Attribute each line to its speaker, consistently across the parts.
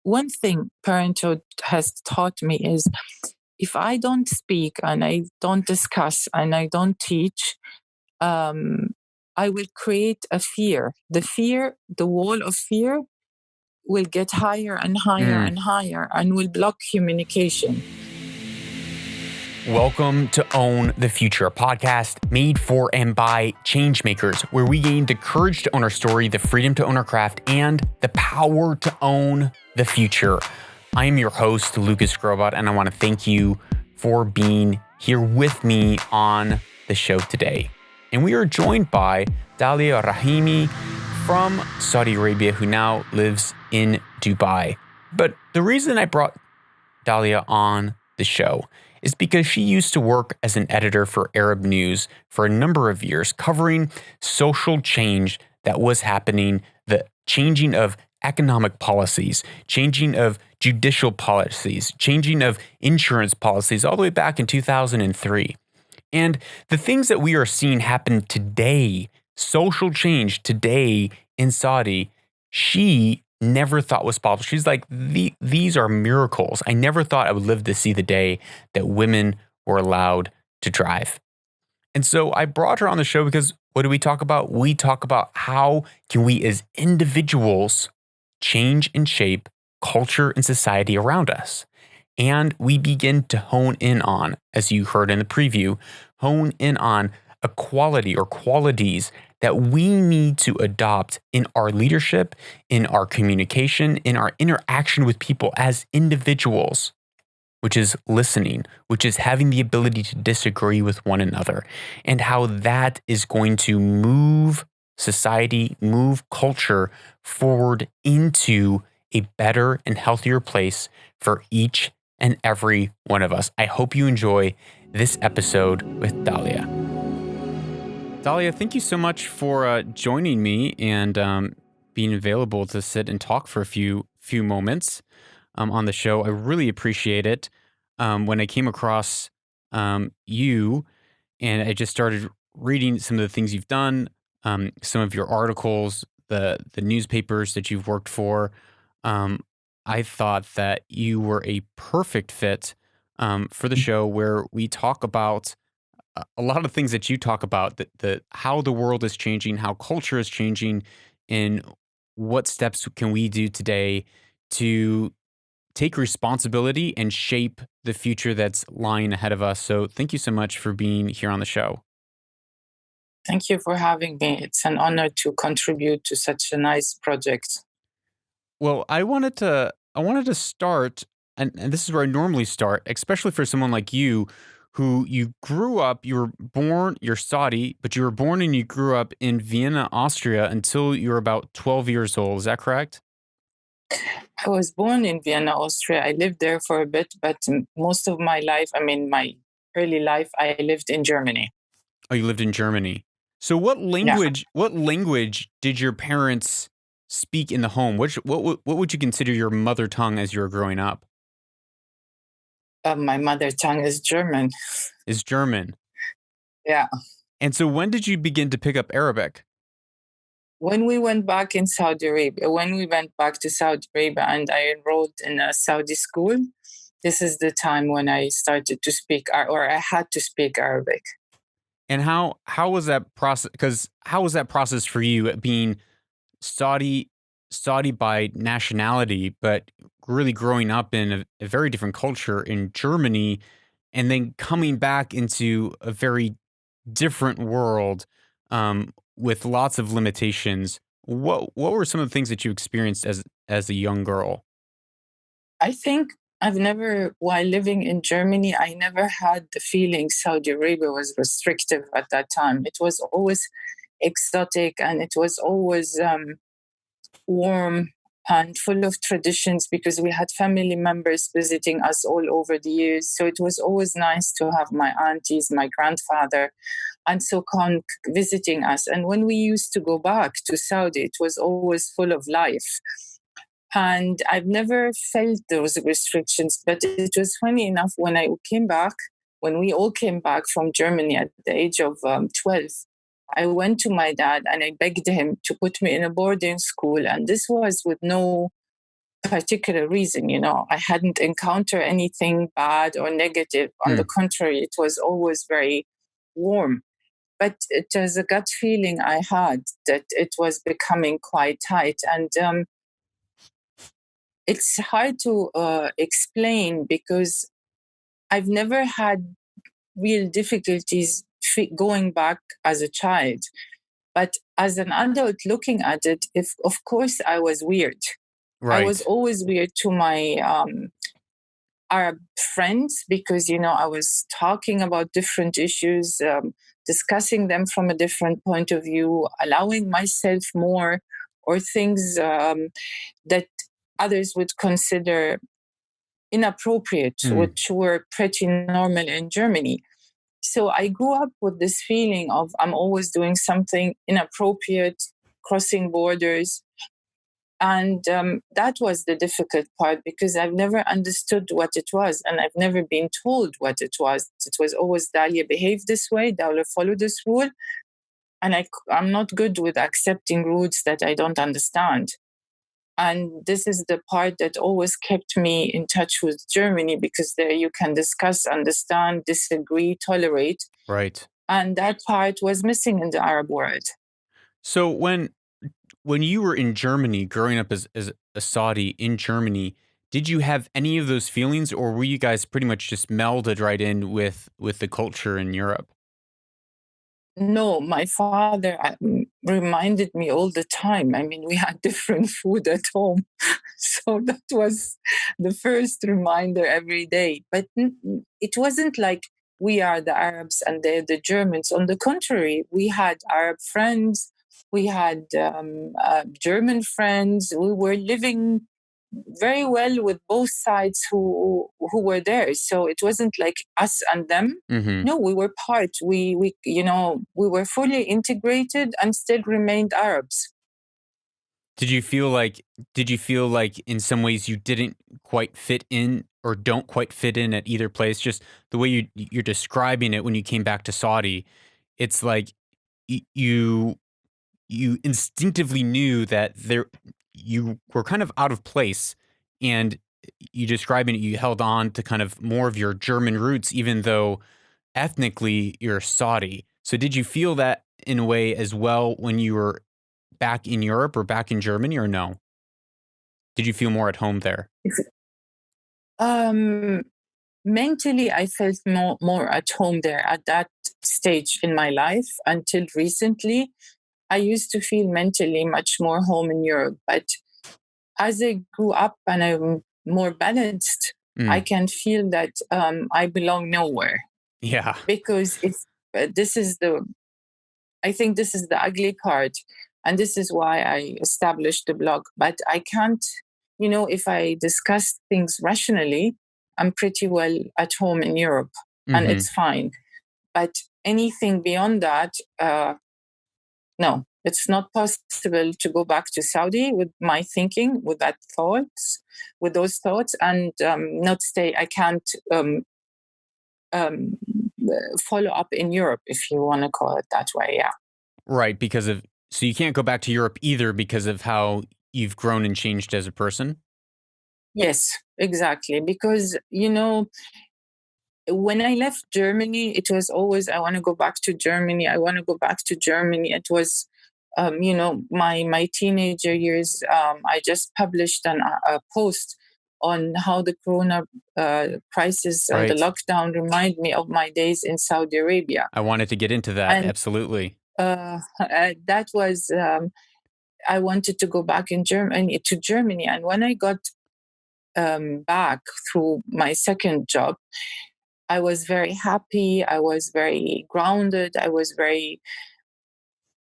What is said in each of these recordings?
Speaker 1: one thing parenthood has taught me is if I don't speak and I don't discuss and I don't teach, um, I will create a fear. The wall of fear will get higher and higher and higher and will block communication.
Speaker 2: Welcome to Own the Future, a podcast made for and by changemakers, where we gain the courage to own our story, the freedom to own our craft, and the power to own the future. I am your host, Lucas Grobot, and I want to thank you for being here with me on the show today. And we are joined by Dahlia Rahaimy from Saudi Arabia, who now lives in Dubai. But the reason I brought Dahlia on the show is because she used to work as an editor for Arab News for a number of years, covering social change that was happening, the changing of economic policies, changing of judicial policies, changing of insurance policies, all the way back in 2003. And the things that we are seeing happen today, social change today in Saudi, she never thought was possible. She's like, these are miracles. I never thought I would live to see the day that women were allowed to drive. And so I brought her on the show because what do we talk about? We talk about how can we as individuals change and shape culture and society around us. And we begin to hone in on, as you heard in the preview, hone in on a quality or qualities that we need to adopt in our leadership, in our communication, in our interaction with people as individuals, which is listening, which is having the ability to disagree with one another, and how that is going to move society, move culture forward into a better and healthier place for each and every one of us. I hope you enjoy this episode with Dahlia. Dahlia, thank you so much for joining me and being available to sit and talk for a few moments on the show. I really appreciate it. When I came across you and I just started reading some of the things you've done, some of your articles, the newspapers that you've worked for, I thought that you were a perfect fit for the show, where we talk about a lot of things that you talk about, how the world is changing, how culture is changing, and what steps can we do today to take responsibility and shape the future that's lying ahead of us. So thank you so much for being here on the show.
Speaker 1: Thank you for having me. It's an honor to contribute to such a nice project.
Speaker 2: Well, I wanted to start, and this is where I normally start, especially for someone like you, who you grew up, you're Saudi, but you were born and you grew up in Vienna, Austria until you were about 12 years old. Is that correct?
Speaker 1: I was born in Vienna, Austria. I lived there for a bit, but most of my life, my early life, I lived in Germany.
Speaker 2: Oh, you lived in Germany. So what language did your parents speak in the home? What would you consider your mother tongue as you were growing up?
Speaker 1: My mother tongue is German.
Speaker 2: Is German.
Speaker 1: Yeah.
Speaker 2: And so when did you begin to pick up Arabic?
Speaker 1: When we went back to Saudi Arabia and I enrolled in a Saudi school, this is the time when I started to speak, or I had to speak Arabic.
Speaker 2: And how was that process? Because how was that process for you, being Saudi by nationality, but really growing up in a very different culture in Germany, and then coming back into a very different world with lots of limitations? What were some of the things that you experienced as a young girl?
Speaker 1: I think while living in Germany, I never had the feeling Saudi Arabia was restrictive at that time. It was always exotic, and it was always warm and full of traditions, because we had family members visiting us all over the years. So it was always nice to have my aunties, my grandfather, and so on visiting us. And when we used to go back to Saudi, it was always full of life. And I've never felt those restrictions. But it was funny enough, when we all came back from Germany at the age of 12, I went to my dad and I begged him to put me in a boarding school. And this was with no particular reason. I hadn't encountered anything bad or negative. On the contrary, it was always very warm. But it was a gut feeling I had that it was becoming quite tight. And it's hard to explain because I've never had real difficulties going back as a child. But as an adult looking at it, of course, I was weird.
Speaker 2: Right.
Speaker 1: I was always weird to my Arab friends because, I was talking about different issues, discussing them from a different point of view, allowing myself more or things that others would consider inappropriate, which were pretty normal in Germany. So I grew up with this feeling of I'm always doing something inappropriate, crossing borders. And that was the difficult part because I've never understood what it was and I've never been told what it was. It was always Dahlia, behave this way, Dahlia, follow this rule. And I'm not good with accepting rules that I don't understand. And this is the part that always kept me in touch with Germany because there you can discuss, understand, disagree, tolerate.
Speaker 2: Right.
Speaker 1: And that part was missing in the Arab world.
Speaker 2: So when you were in Germany, growing up as a Saudi in Germany, did you have any of those feelings, or were you guys pretty much just melded right in with the culture in Europe?
Speaker 1: No, my father reminded me all the time. I mean, we had different food at home. So that was the first reminder every day. But it wasn't like we are the Arabs and they're the Germans. On the contrary, we had Arab friends, we had German friends. We were living very well with both sides who were there. So it wasn't like us and them.
Speaker 2: Mm-hmm.
Speaker 1: No, we were part. We were fully integrated and still remained Arabs.
Speaker 2: Did you feel like in some ways you didn't quite fit in or don't quite fit in at either place? Just the way you're describing it when you came back to Saudi, it's like you instinctively knew that you were kind of out of place, and you describing it, you held on to kind of more of your German roots, even though ethnically you're Saudi. So did you feel that in a way as well when you were back in Europe or back in Germany, or no? Did you feel more at home there?
Speaker 1: Mentally, I felt more at home there at that stage in my life until recently. I used to feel mentally much more home in Europe, but as I grew up and I'm more balanced, I can feel that I belong nowhere.
Speaker 2: Yeah.
Speaker 1: Because I think this is the ugly part, and this is why I established the blog. But I can't, if I discuss things rationally, I'm pretty well at home in Europe, and it's fine. But anything beyond that, no, it's not possible to go back to Saudi with my thinking, with those thoughts, and not stay. I can't follow up in Europe, if you want to call it that way. Yeah.
Speaker 2: Right, so you can't go back to Europe either because of how you've grown and changed as a person?
Speaker 1: Yes, exactly. Because, when I left Germany, it was always, I want to go back to Germany. I want to go back to Germany. It was, my teenager years. I just published a post on how the Corona crisis and the lockdown remind me of my days in Saudi Arabia.
Speaker 2: I wanted to get into that. And, absolutely.
Speaker 1: That was, I wanted to go back to Germany. And when I got back through my second job, I was very happy. I was very grounded. I was very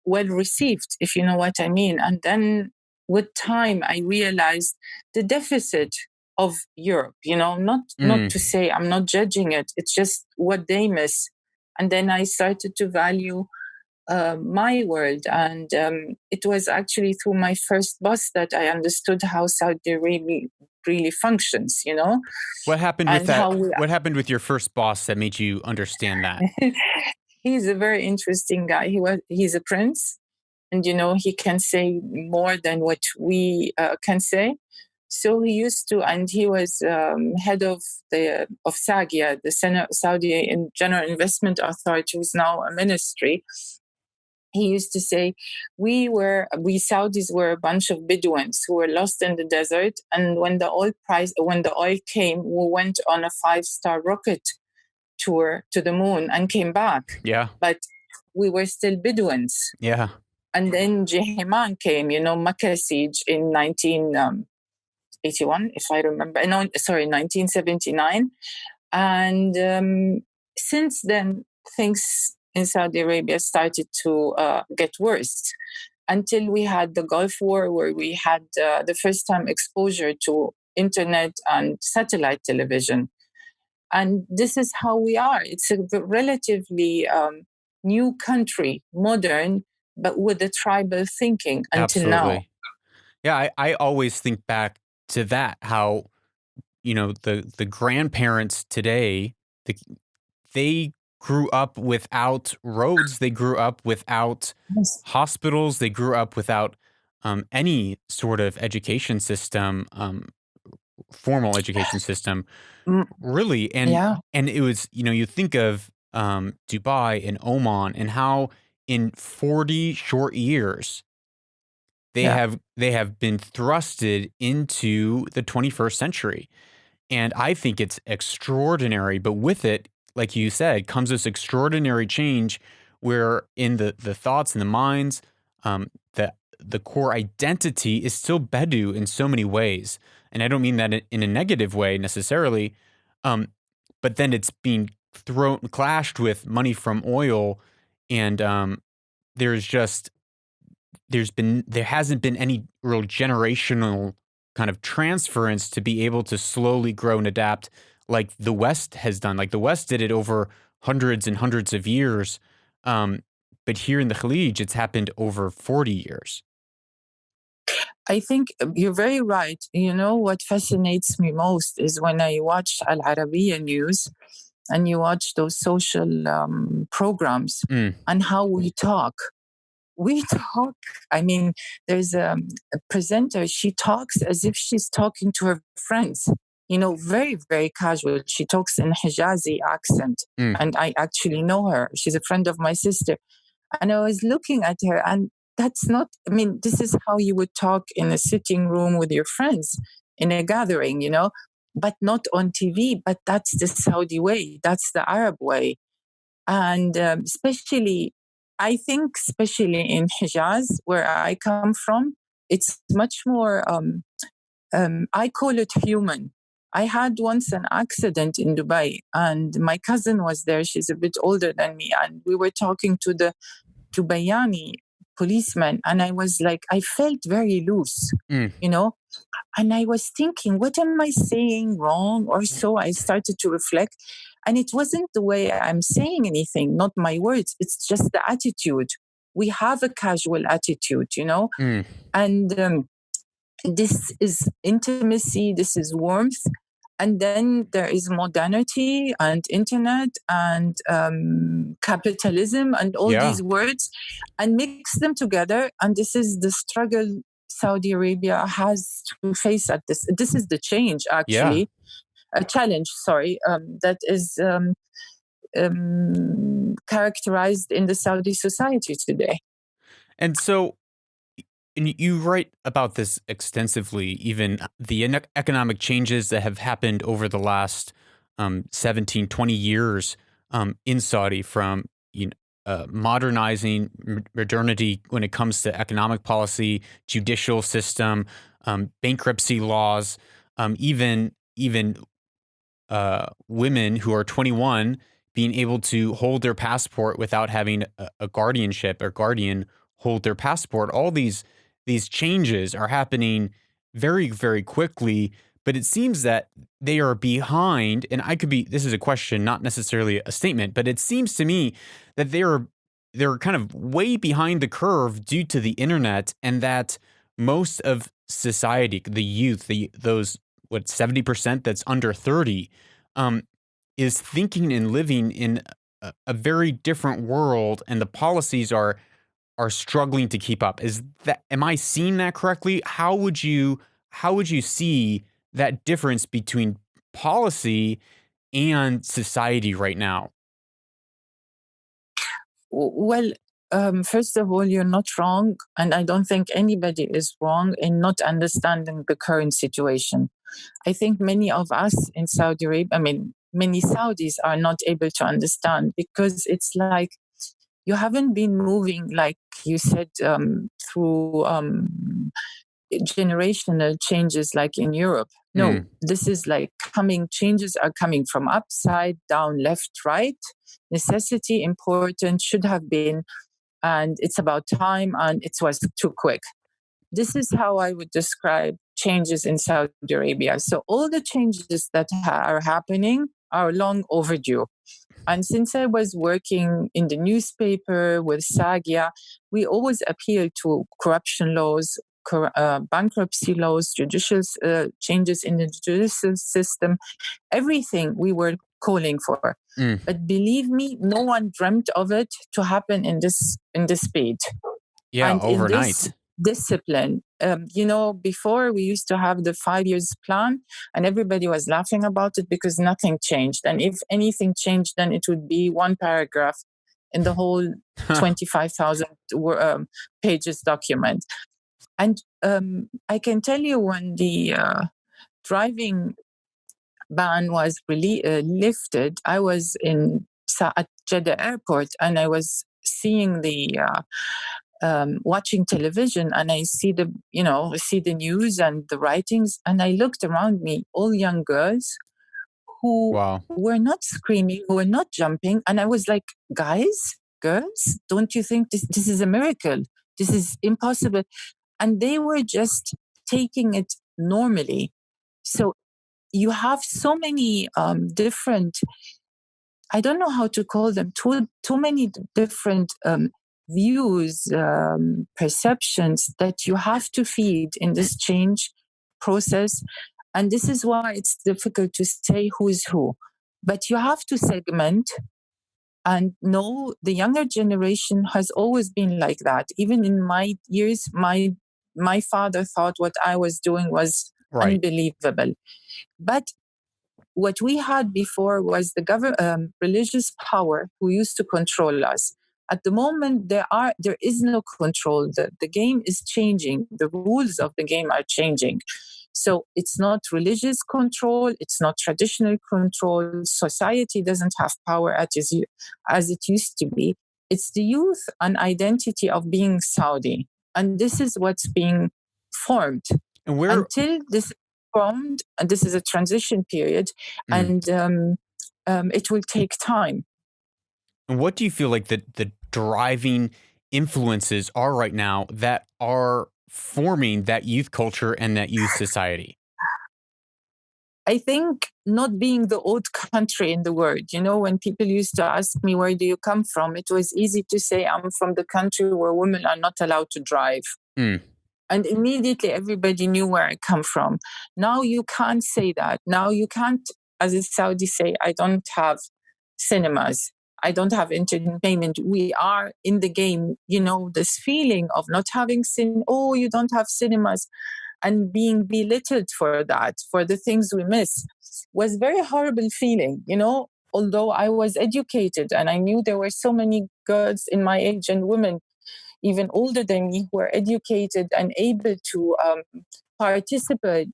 Speaker 1: well received, if you know what I mean. And then with time, I realized the deficit of Europe, not to say I'm not judging it. It's just what they miss. And then I started to value my world. And it was actually through my first boss that I understood how Saudi Arabia really functions,
Speaker 2: What happened with that? What happened with your first boss that made you understand that?
Speaker 1: He's a very interesting guy. He's a prince, and he can say more than what we can say. So he used to, and he was head of SAGIA, the Saudi General Investment Authority, who's now a ministry. He used to say, we Saudis were a bunch of Bedouins who were lost in the desert. And when the oil came, we went on a 5-star rocket tour to the moon and came back.
Speaker 2: Yeah.
Speaker 1: But we were still Bedouins.
Speaker 2: Yeah.
Speaker 1: And then Jehiman came, Makkah siege in 1981, if I remember. No, sorry, 1979. And since then, things in Saudi Arabia started to get worse until we had the Gulf War, where we had the first time exposure to internet and satellite television. And this is how we are. It's a relatively new country, modern, but with the tribal thinking until
Speaker 2: Absolutely.
Speaker 1: now.
Speaker 2: Yeah, I always think back to that, how, the grandparents today, they grew up without roads, they grew up without hospitals, they grew up without any sort of education system, formal education system, really. And it was, you think of Dubai and Oman and how in 40 short years they have been thrusted into the 21st century. And I think it's extraordinary, but with it, like you said, comes this extraordinary change where in the thoughts and the minds, the core identity is still Bedou in so many ways. And I don't mean that in a negative way necessarily, but then it's being clashed with money from oil, and there hasn't been any real generational kind of transference to be able to slowly grow and adapt like the West has done. Like the West did it over hundreds and hundreds of years. But here in the Khalij, it's happened over 40 years.
Speaker 1: I think you're very right. What fascinates me most is when I watch Al Arabiya news and you watch those social programs and how we talk. I mean, there's a presenter, she talks as if she's talking to her friends, very, very casual. She talks in Hijazi accent. And I actually know her. She's a friend of my sister. And I was looking at her, and that's not, this is how you would talk in a sitting room with your friends in a gathering, but not on TV. But that's the Saudi way. That's the Arab way. And I think especially in Hijaz, where I come from, it's much more, I call it human. I had once an accident in Dubai, and my cousin was there. She's a bit older than me. And we were talking to the Dubayani policeman. And I was like, I felt very loose, And I was thinking, what am I saying wrong or so? I started to reflect. And it wasn't the way I'm saying anything, not my words. It's just the attitude. We have a casual attitude, And this is intimacy, this is warmth. And then there is modernity and internet and capitalism and all these words, and mix them together. And this is the struggle Saudi Arabia has to face at this. This is the change, actually. A challenge, that is characterized in the Saudi society today.
Speaker 2: And so you write about this extensively, even the economic changes that have happened over the last 17, 20 years in Saudi, from modernizing modernity when it comes to economic policy, judicial system, bankruptcy laws, even women who are 21 being able to hold their passport without having a guardianship or guardian hold their passport. All these changes are happening very, very quickly, but it seems that they are behind. And this is a question, not necessarily a statement, but it seems to me that they're kind of way behind the curve due to the internet, and that most of society, the youth, those 70% that's under 30, is thinking and living in a very different world, and the policies are struggling to keep up. Am I seeing that correctly? How would you how would you see that difference between policy and society right now?
Speaker 1: Well, first of all, you're not wrong. And I don't think anybody is wrong in not understanding the current situation. I think many of us in Saudi Arabia, I mean, many Saudis are not able to understand because it's like you haven't been moving, like you said, through generational changes like in Europe. No, this is like changes are coming from upside, down, left, right. Necessity, important, should have been, and it's about time, and it was too quick. This is how I would describe changes in Saudi Arabia. So all the changes that are happening are long overdue. And since I was working in the newspaper with Sagia, we always appeal to corruption laws, bankruptcy laws, judicial changes in the judicial system, everything we were calling for. But believe me, no one dreamt of it to happen in this speed.
Speaker 2: Yeah,
Speaker 1: And in this
Speaker 2: overnight.
Speaker 1: discipline, before we used to have the 5 years plan, and everybody was laughing about it because nothing changed. And if anything changed, then it would be one paragraph in the whole 25,000 pages document. And I can tell you when the driving ban was lifted, I was at Jeddah airport, and I was seeing the watching television, and I see the news and the writings, and I looked around me, all young girls who were not screaming, who were not jumping, and I was like, guys, girls, don't you think this is a miracle? This is impossible. And they were just taking it normally. So you have so many different, I don't know how to call them, too many different views, perceptions that you have to feed in this change process. And this is why it's difficult to say who is who. But you have to segment and know the younger generation has always been like that. Even in my years, my father thought what I was doing was unbelievable. But what we had before was the religious power who used to control us. At the moment, there is no control. The game is changing. The rules of the game are changing. So it's not religious control. It's not traditional control. Society doesn't have power as it used to be. It's the youth and identity of being Saudi. And this is what's being formed.
Speaker 2: And
Speaker 1: until this formed, and this is a transition period, and it will take time.
Speaker 2: And what do you feel like the driving influences are right now that are forming that youth culture and that youth society?
Speaker 1: I think not being the old country in the world. When people used to ask me, where do you come from? It was easy to say, I'm from the country where women are not allowed to drive. And immediately everybody knew where I come from. Now you can't say that. Now you can't, as a Saudi, say, I don't have cinemas. I don't have entertainment. We are in the game. This feeling of not having you don't have cinemas, and being belittled for that, for the things we miss, was very horrible feeling. Although I was educated and I knew there were so many girls in my age and women even older than me who are educated and able to participate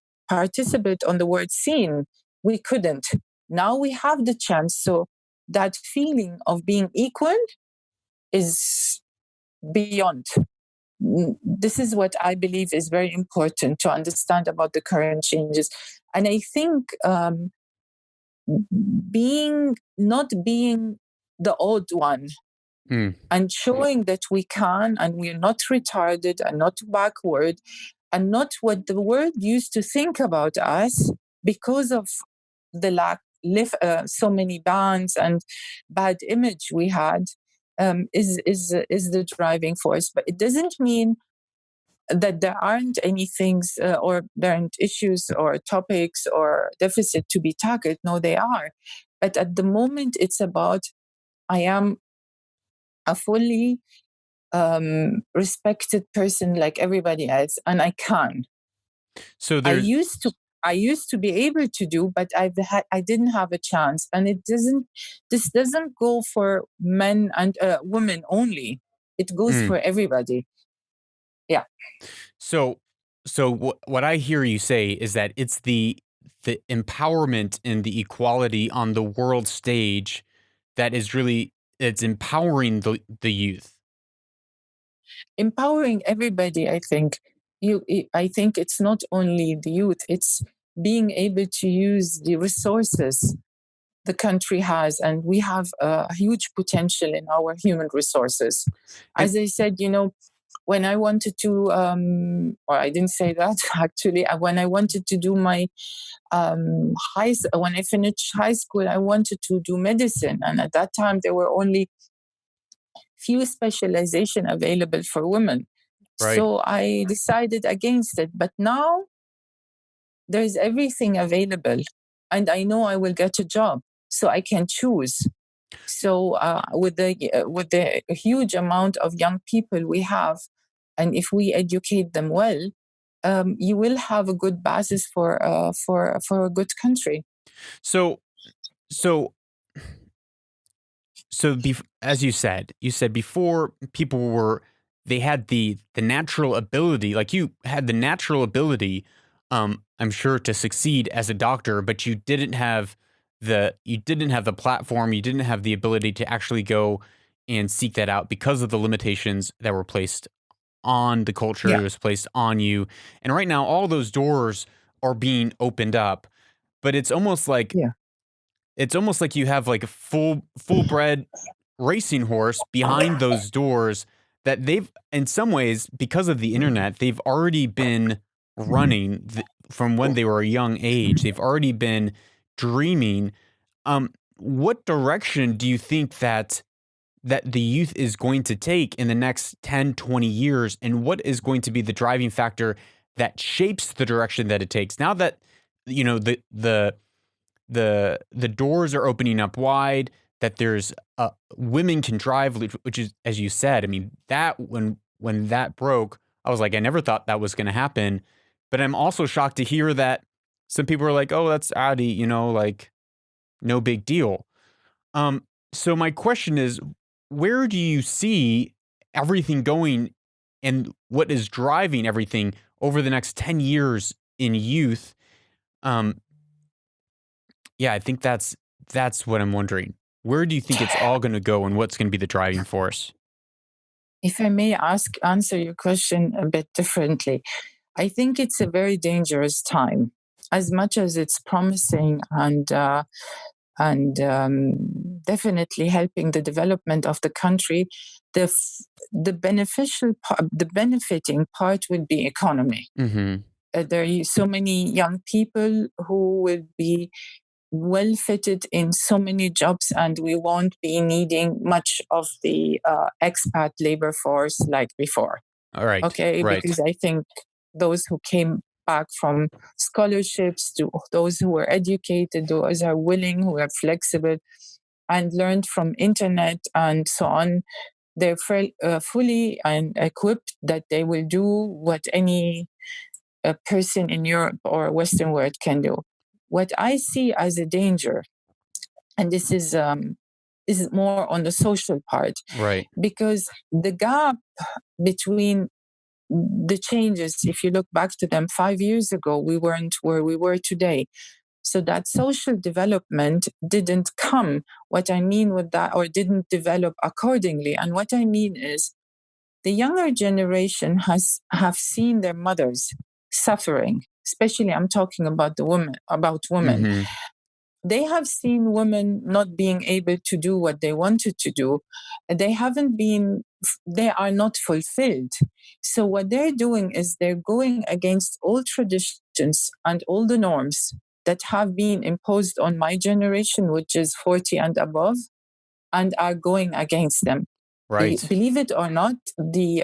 Speaker 1: on the world scene, we couldn't. Now we have the chance. So that feeling of being equal is beyond. This is what I believe is very important to understand about the current changes. And I think not being the odd one, and showing that we can, and we're not retarded and not backward, and not what the world used to think about us because of the so many bans and bad image we had, is the driving force. But it doesn't mean that there aren't any things or there aren't issues or topics or deficit to be tackled. No, they are. But at the moment, it's about, I am a fully respected person like everybody else, and I can.
Speaker 2: So
Speaker 1: I
Speaker 2: there's
Speaker 1: used to be able to do, but I didn't have a chance. And this doesn't go for men and women only. It goes
Speaker 2: mm.
Speaker 1: for everybody. Yeah.
Speaker 2: So what I hear you say is that it's the empowerment and the equality on the world stage that is really it's empowering the youth.
Speaker 1: Empowering everybody, I think. I think it's not only the youth, it's being able to use the resources the country has, and we have a huge potential in our human resources.
Speaker 2: And
Speaker 1: As I said, when I wanted to, or I didn't say that actually, when I wanted to do my when I finished high school, I wanted to do medicine, and at that time there were only few specialization available for women.
Speaker 2: right.
Speaker 1: So I decided against it. But now there's everything available, and I know I will get a job, so I can choose. So with the huge amount of young people we have, and if we educate them well, you will have a good basis for a good country.
Speaker 2: So so as you said before, people were they had the natural ability, like you had the natural ability, I'm sure, to succeed as a doctor, but you didn't have the platform, you didn't have the ability to actually go and seek that out because of the limitations that were placed on the culture,
Speaker 1: Yeah,
Speaker 2: it was placed on you. And right now, all those doors are being opened up, but
Speaker 1: yeah,
Speaker 2: it's almost like you have like a full bred racing horse behind those doors that they've in some ways because of the internet they've already been running from when they were a young age. They've already been dreaming. What direction do you think that the youth is going to take in the next 10, 20 years, and what is going to be the driving factor that shapes the direction that it takes now that the doors are opening up wide, that there's women can drive, which is, as you said, I mean, that when that broke, I was like, I never thought that was going to happen. But I'm also shocked to hear that some people are like, oh, that's Audi, like no big deal. So my question is, where do you see everything going, and what is driving everything over the next 10 years in youth? Um, Yeah, I think that's what I'm wondering. Where do you think it's all going to go, and what's going to be the driving force?
Speaker 1: if I may answer your question a bit differently, I think it's a very dangerous time. As much as it's promising definitely helping the development of the country, the benefiting part would be economy.
Speaker 2: Mhm.
Speaker 1: There are so many young people who will be well fitted in so many jobs, and we won't be needing much of the expat labor force like before.
Speaker 2: All right.
Speaker 1: Okay,
Speaker 2: Right.
Speaker 1: because I think those who came back from scholarships, to those who are educated, those who are willing, who are flexible, and learned from internet and so on, they're fully and equipped that they will do what any person in Europe or Western world can do. What I see as a danger, and this is more on the social part,
Speaker 2: Right.
Speaker 1: because the gap between the changes, if you look back to them 5 years ago, we weren't where we were today. So that social development didn't come. What I mean with that, or didn't develop accordingly. And what I mean is the younger generation have seen their mothers suffering. Especially, I'm talking about women.
Speaker 2: Mhm.
Speaker 1: They have seen women not being able to do what they wanted to do. They haven't been, they are not fulfilled. So, what they're doing is they're going against all traditions and all the norms that have been imposed on my generation, which is 40 and above, and are going against them.
Speaker 2: Right.
Speaker 1: Believe it or not, the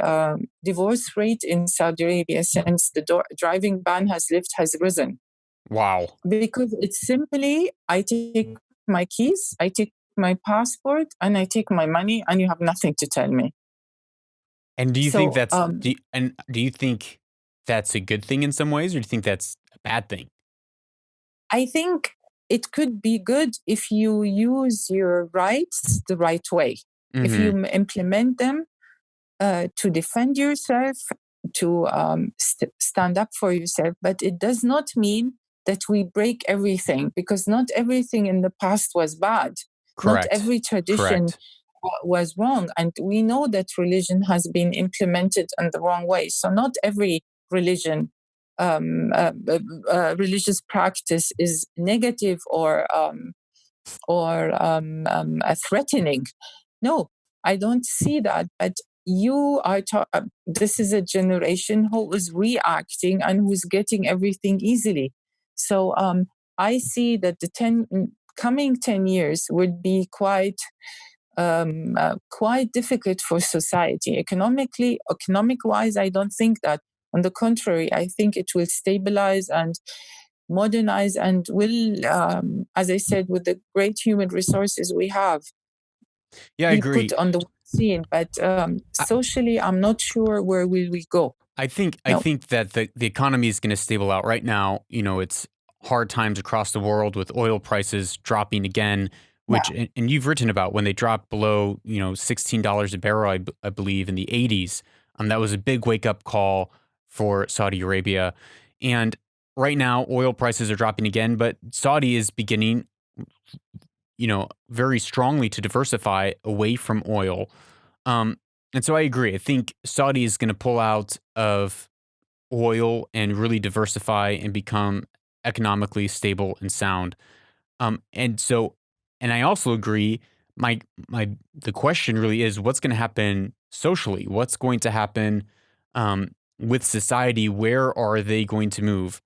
Speaker 1: divorce rate in Saudi Arabia since the driving ban has risen,
Speaker 2: Wow.
Speaker 1: because it's simply I take my keys, I take my passport, and I take my money, and you have nothing to tell me.
Speaker 2: And do you think
Speaker 1: So
Speaker 2: that's do you think that's a good thing in some ways, or do you think that's a bad thing?
Speaker 1: I think it could be good if you use your rights the right way. If you
Speaker 2: Mm-hmm.
Speaker 1: implement them to defend yourself, to stand up for yourself. But it does not mean that we break everything, because not everything in the past was bad. Not
Speaker 2: Correct.
Speaker 1: every tradition
Speaker 2: Correct.
Speaker 1: was wrong. And we know that religion has been implemented in the wrong way. So not every religion, religious practice is negative or threatening. No, I don't see that. But you are this is a generation who is reacting and who's getting everything easily. So I see that the coming 10 years would be quite difficult for society. Economic wise, I don't think that. On the contrary, I think it will stabilize and modernize and will, as I said, with the great human resources we have,
Speaker 2: Yeah, I
Speaker 1: be put
Speaker 2: agree.
Speaker 1: on the scene. But
Speaker 2: I,
Speaker 1: socially, I'm not sure where will we go.
Speaker 2: I
Speaker 1: No.
Speaker 2: think that the economy is going to stable out right now. It's hard times across the world with oil prices dropping again, which
Speaker 1: Yeah.
Speaker 2: and you've written about when they dropped below $16 a barrel, I believe in the 80s. That was a big wake up call for Saudi Arabia, and right now oil prices are dropping again, but Saudi is beginning very strongly to diversify away from oil. And so I agree. I think Saudi is going to pull out of oil and really diversify and become economically stable and sound. And so, and I also agree. The question really is, what's going to happen socially? What's going to happen with society? Where are they going to move?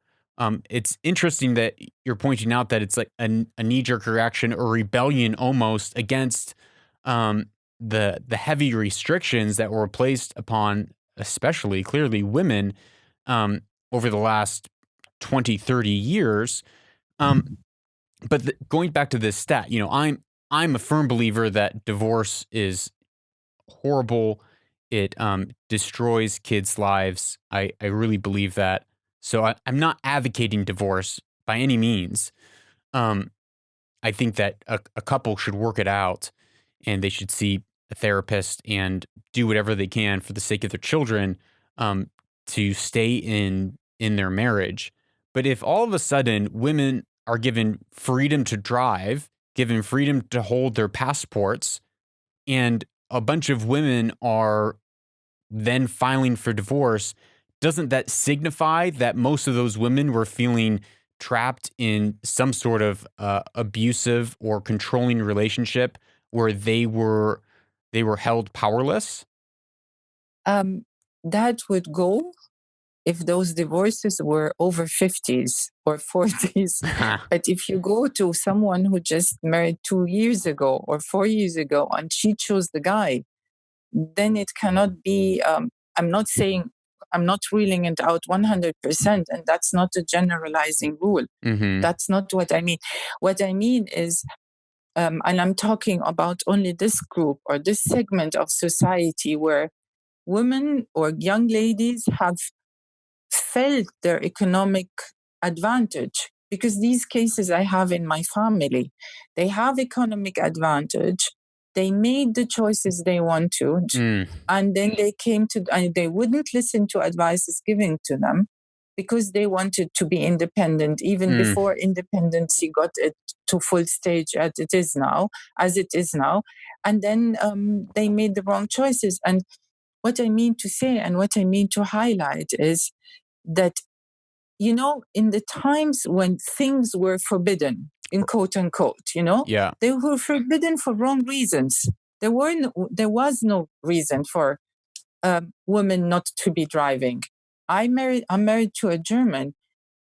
Speaker 2: It's interesting that you're pointing out that it's like a knee jerk reaction or rebellion almost against the heavy restrictions that were placed upon, especially clearly women, over the last 20, 30 years. But going back to this stat, I'm a firm believer that divorce is horrible. It destroys kids' lives. I really believe that. So I'm not advocating divorce by any means. Um, I think that a couple should work it out, and they should see a therapist and do whatever they can for the sake of their children, to stay in their marriage. But if all of a sudden women are given freedom to drive, given freedom to hold their passports, and a bunch of women are then filing for divorce, doesn't that signify that most of those women were feeling trapped in some sort of abusive or controlling relationship where they were held powerless?
Speaker 1: Um, that would go if those divorces were over 50s or 40s. But if you go to someone who just married 2 years ago or 4 years ago and she chose the guy, then it cannot be. I'm not saying, I'm not ruling it out 100%, and that's not a generalizing rule.
Speaker 2: Mm-hmm.
Speaker 1: That's not what I mean. What I mean is, and I'm talking about only this group or this segment of society where women or young ladies have felt their economic advantage, because these cases I have in my family, they have economic advantage. They made the choices they wanted,
Speaker 2: Mm,
Speaker 1: and then they came to, and they wouldn't listen to advices given to them because they wanted to be independent even
Speaker 2: mm,
Speaker 1: before independency got it to full stage as it is now. And then they made the wrong choices. And what I mean to say and what I mean to highlight is that, in the times when things were forbidden, in quote unquote,
Speaker 2: yeah.
Speaker 1: they were forbidden for wrong reasons. There was no reason for women not to be driving. I'm married to a German.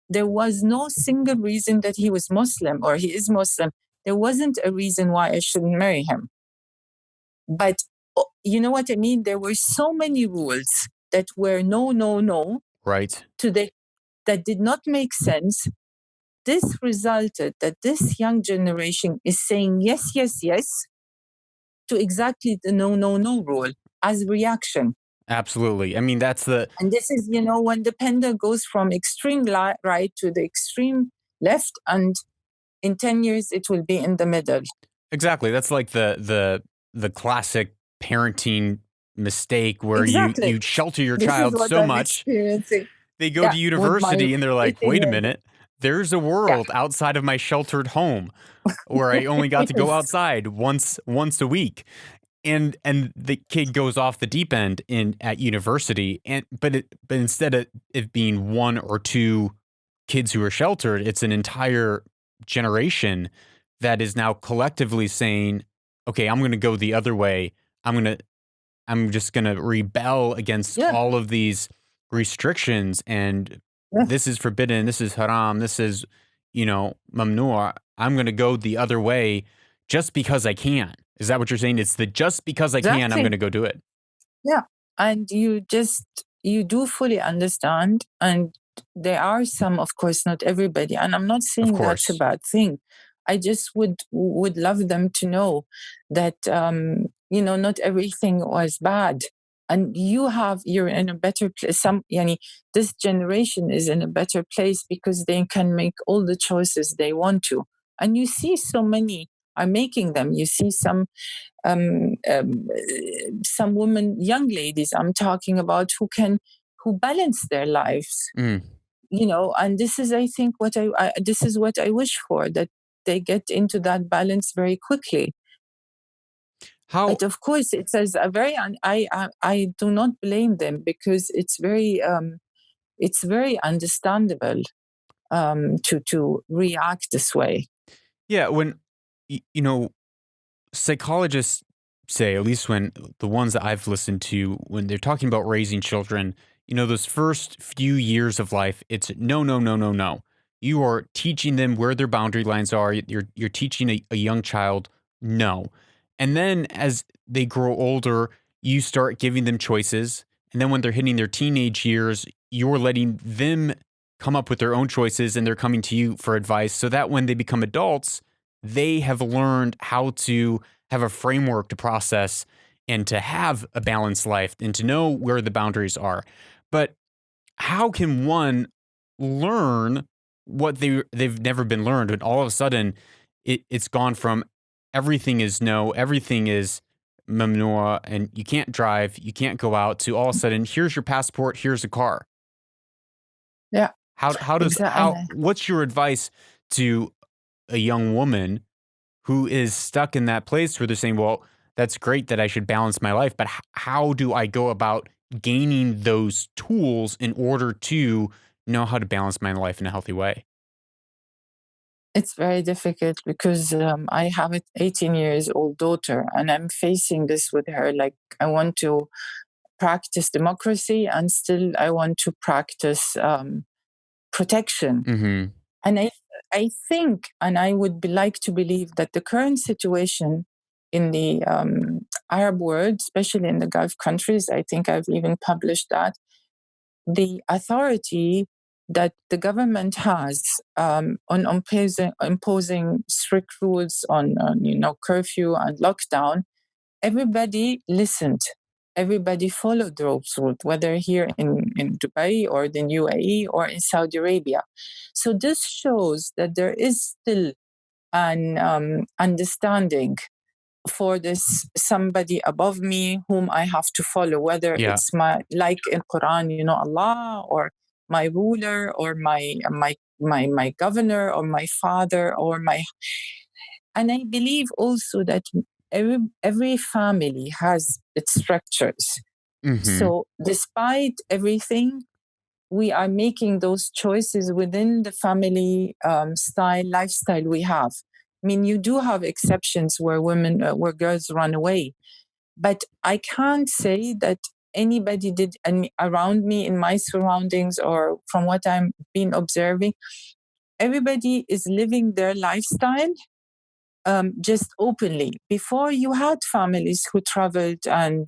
Speaker 1: There was no single reason that he was Muslim or he is Muslim. There wasn't a reason why I shouldn't marry him. But you know what I mean? There were so many rules that were no, no, no
Speaker 2: Right.
Speaker 1: to the that did not make sense. This resulted that this young generation is saying yes, yes, yes to exactly the no, no, no rule as reaction.
Speaker 2: Absolutely. I mean, that's the.
Speaker 1: And this is, when the pendulum goes from extreme right to the extreme left, and in 10 years, it will be in the middle.
Speaker 2: Exactly. That's like the classic parenting mistake where
Speaker 1: Exactly.
Speaker 2: you shelter your
Speaker 1: This is
Speaker 2: child
Speaker 1: what
Speaker 2: so
Speaker 1: I'm
Speaker 2: much.
Speaker 1: experiencing.
Speaker 2: They go
Speaker 1: Yeah,
Speaker 2: to
Speaker 1: with my
Speaker 2: university and they're like,
Speaker 1: 18
Speaker 2: wait a
Speaker 1: years.
Speaker 2: minute, there's a
Speaker 1: Yeah.
Speaker 2: world outside of my sheltered home where I only got to go
Speaker 1: Yes.
Speaker 2: outside once a week. And the kid goes off the deep end at university, but instead of it being one or two kids who are sheltered, it's an entire generation that is now collectively saying, okay, I'm going to go the other way. I'm just going to rebel against
Speaker 1: Yeah.
Speaker 2: all of these restrictions, and
Speaker 1: Yeah.
Speaker 2: this is forbidden, this is haram, this is, mamnua. I'm going to go the other way just because I can. Is that what you're saying? It's the just because I can, I'm
Speaker 1: Exactly.
Speaker 2: going to go do it.
Speaker 1: Yeah. And you do fully understand. And there are some, of course, not everybody. And I'm not
Speaker 2: Of
Speaker 1: saying that's a
Speaker 2: course.
Speaker 1: bad thing. I just would love them to know that, not everything was bad. And you're in a better place. This generation is in a better place because they can make all the choices they want to. And you see so many are making them. You see some women, young ladies I'm talking about, who balance their lives,
Speaker 2: Mm.
Speaker 1: And this is, I think, this is what I wish for, that they get into that balance very quickly.
Speaker 2: How?
Speaker 1: But of course, it says a very. I do not blame them, because it's very understandable to react this way.
Speaker 2: Yeah, when psychologists say, at least when the ones that I've listened to, when they're talking about raising children, those first few years of life, it's no, no, no, no, no. You are teaching them where their boundary lines are. You're teaching a young child no. And then as they grow older, you start giving them choices. And then when they're hitting their teenage years, you're letting them come up with their own choices, and they're coming to you for advice, so that when they become adults, they have learned how to have a framework to process and to have a balanced life and to know where the boundaries are. But how can one learn what they've never been learned, and all of a sudden it's gone from everything is no, everything is mamnua, and you can't drive, you can't go out, to all of a sudden here's your passport, here's a car.
Speaker 1: Yeah.
Speaker 2: How what's your advice to a young woman who is stuck in that place where they're saying, well, that's great that I should balance my life, but how do I go about gaining those tools in order to know how to balance my life in a healthy way?
Speaker 1: It's very difficult, because I have an 18 years old daughter, and I'm facing this with her. Like, I want to practice democracy, and still I want to practice protection.
Speaker 2: Mm-hmm.
Speaker 1: And I think, and I would like to believe, that the current situation in the Arab world, especially in the Gulf countries, I think I've even published that, the authority that the government has on imposing strict rules on curfew and lockdown, everybody listened. Everybody followed those rules, whether here in Dubai or the UAE or in Saudi Arabia. So this shows that there is still an understanding for this somebody above me whom I have to follow, whether
Speaker 2: Yeah.
Speaker 1: it's like in Quran, Allah, or my ruler, or my governor, or my father, or my. And I believe also that every family has its structures.
Speaker 2: Mm-hmm.
Speaker 1: So despite everything, we are making those choices within the family lifestyle we have. I mean, you do have exceptions where where girls run away, but I can't say that anybody did around me, in my surroundings, or from what I'm been observing. Everybody is living their lifestyle just openly. Before, you had families who traveled and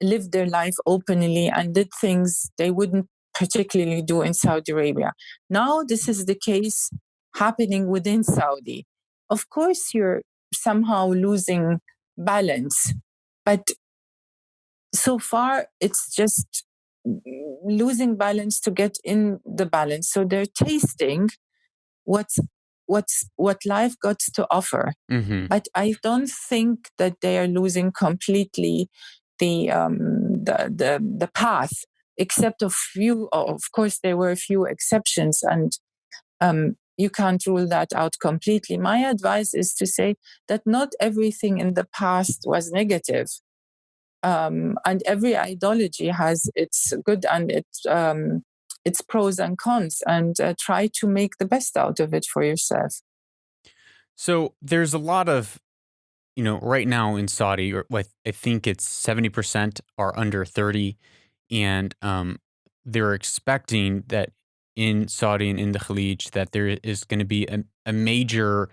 Speaker 1: lived their life openly and did things they wouldn't particularly do in Saudi Arabia. Now, this is the case happening within Saudi. Of course, you're somehow losing balance, but so far it's just losing balance to get in the balance. So they're tasting what life got to offer.
Speaker 2: Mm-hmm.
Speaker 1: But I don't think that they are losing completely the path, except a few. Of course, there were a few exceptions, and you can't rule that out completely. My advice is to say that not everything in the past was negative. And every ideology has its good and its pros and cons, and try to make the best out of it for yourself.
Speaker 2: So there's a lot of, right now in Saudi, or what I think it's 70% are under 30, and they're expecting that in Saudi and in the Khalij that there is going to be a major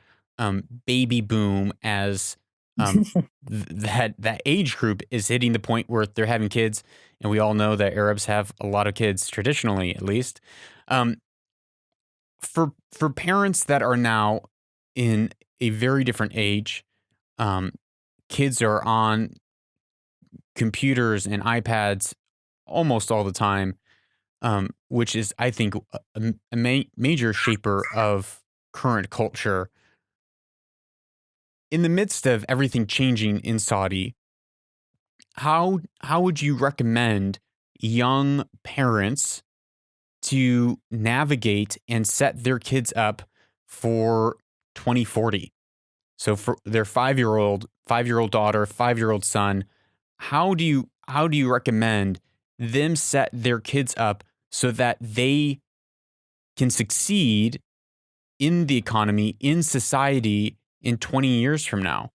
Speaker 2: baby boom as that age group is hitting the point where they're having kids, and we all know that Arabs have a lot of kids traditionally, at least. Um, for parents that are now in a very different age, um, kids are on computers and iPads almost all the time, which is, I think, a major shaper of current culture. In the midst of everything changing in Saudi, how would you recommend young parents to navigate and set their kids up for 2040? So for their 5-year old daughter, 5-year-old son, how do you recommend them set their kids up so that they can succeed in the economy, in society in 20 years from now?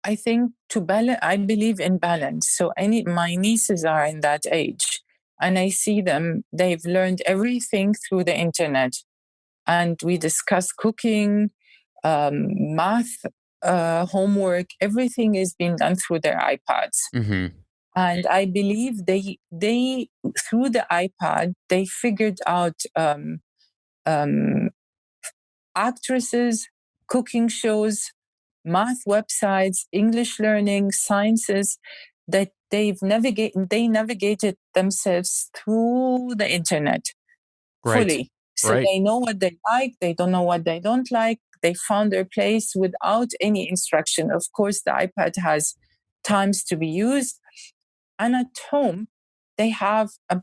Speaker 1: I think to balance, I believe in balance. So my nieces are in that age, and I see them. They've learned everything through the internet, and we discuss cooking, math, homework. Everything is being done through their iPads.
Speaker 2: Mm-hmm.
Speaker 1: And I believe they through the iPad they figured out um, actresses, cooking shows, math websites, English learning, sciences, that they navigated themselves through the internet
Speaker 2: Right.
Speaker 1: fully. So
Speaker 2: Right.
Speaker 1: they know what they like, they don't know what they don't like. They found their place without any instruction. Of course, the iPad has times to be used. And at home, they have a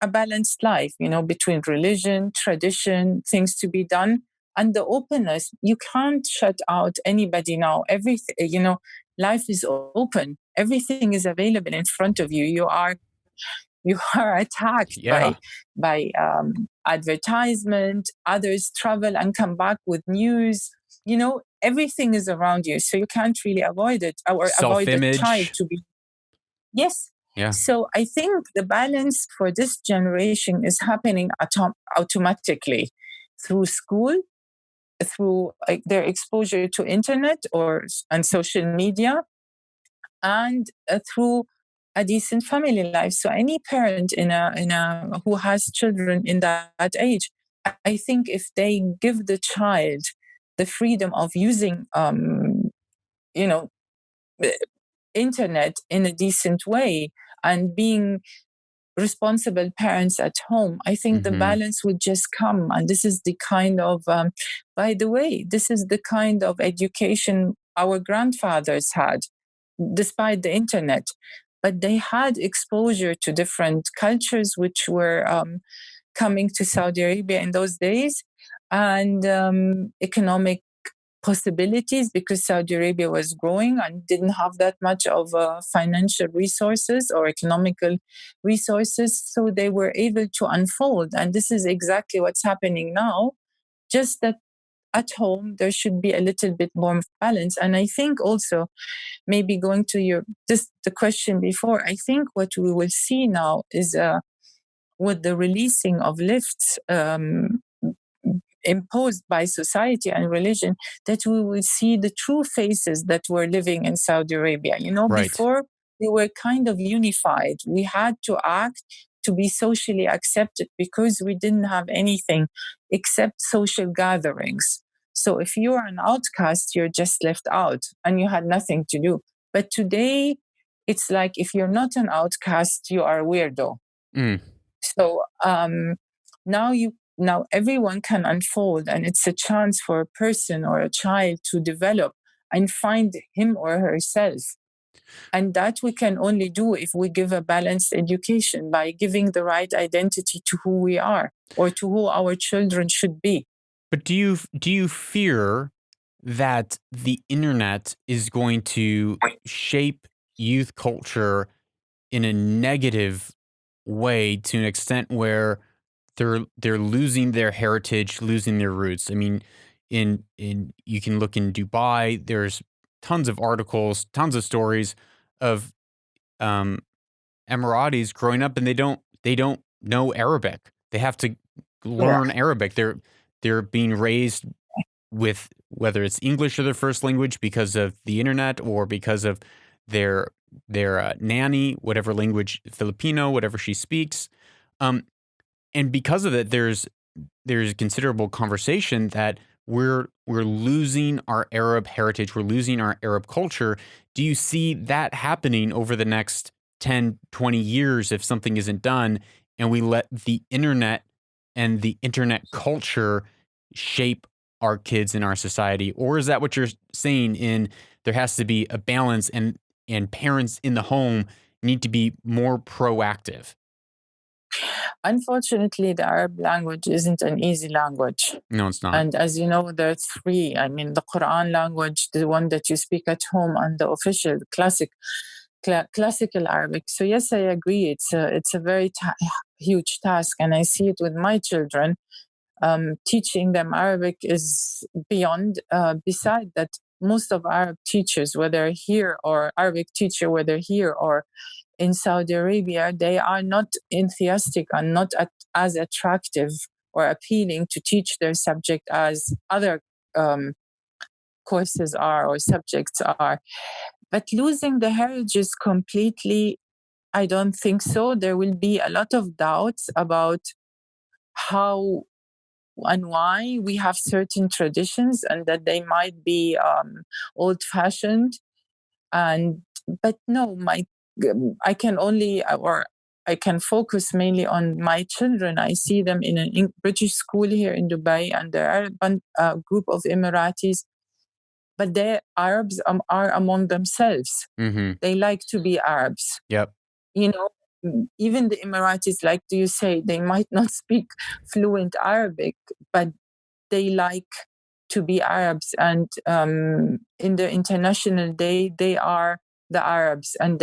Speaker 1: balanced life, between religion, tradition, things to be done, and the openness. You can't shut out anybody now. Everything, life is open. Everything is available in front of you. You are attacked by
Speaker 2: Yeah.
Speaker 1: advertisement. Others travel and come back with news. Everything is around you, so you can't really avoid it or avoid a child
Speaker 2: Self-image.
Speaker 1: to be. Yes.
Speaker 2: Yeah.
Speaker 1: So I think the balance for this generation is happening automatically through school, through their exposure to internet and social media, and through a decent family life. So any parent in a who has children in that age, I think if they give the child the freedom of using, you know, internet in a decent way and being responsible parents at home, I think the
Speaker 2: Mm-hmm.
Speaker 1: balance would just come. And this is the kind of, by the way, this is the kind of education our grandfathers had, despite the internet. But they had exposure to different cultures which were coming to Saudi Arabia in those days, and economic possibilities, because Saudi Arabia was growing and didn't have that much of financial resources or economical resources. So they were able to unfold. And this is exactly what's happening now, just that at home there should be a little bit more balance. And I think also, maybe going to the question before, I think what we will see now is with the releasing of lifts imposed by society and religion, that we will see the true faces that were living in Saudi Arabia.
Speaker 2: Right.
Speaker 1: Before we were kind of unified. We had to act to be socially accepted because we didn't have anything except social gatherings. So if you're an outcast, you're just left out and you had nothing to do. But today, it's like if you're not an outcast, you are a weirdo. So now everyone can unfold, and it's a chance for a person or a child to develop and find him or herself. And that we can only do if we give a balanced education by giving the right identity to who we are or to who our children should be.
Speaker 2: But do you fear that the internet is going to shape youth culture in a negative way to an extent where they're losing their heritage, losing their roots? I mean, in you can look in Dubai, there's tons of articles, tons of stories of Emiratis growing up and they don't know Arabic. They have to learn Arabic. They're being raised with whether it's English or their first language because of the internet or because of their nanny, whatever language, Filipino, whatever she speaks. And because of that, there's considerable conversation that we're losing our Arab heritage, we're losing our Arab culture. Do you see that happening over the next 10, 20 years if something isn't done and we let the internet and the internet culture shape our kids in our society? Or is that what you're saying in there has to be a balance and parents in the home need to be more proactive?
Speaker 1: Unfortunately, the Arab language isn't an easy language.
Speaker 2: No, it's not.
Speaker 1: And as you know, there are three. I mean, the Quran language, the one that you speak at home, and the official classical Arabic. So yes, I agree. It's a very huge task, and I see it with my children. Teaching them Arabic is beyond. Beside that, most of Arab teachers, whether here or Arabic teacher, whether here or in Saudi Arabia, they are not enthusiastic and not as attractive or appealing to teach their subject as other courses are or subjects are. But losing the heritage completely, I don't think so. There will be a lot of doubts about how and why we have certain traditions and that they might be old-fashioned. But no, I can only or I can focus mainly on my children. I see them in a British school here in Dubai, and there are a group of Emiratis, but they Arabs are among themselves.
Speaker 2: Mm-hmm.
Speaker 1: They like to be Arabs.
Speaker 2: Yep.
Speaker 1: You know, even the Emiratis, like do you say, they might not speak fluent Arabic, but they like to be Arabs. And in the International Day, they are the Arabs, and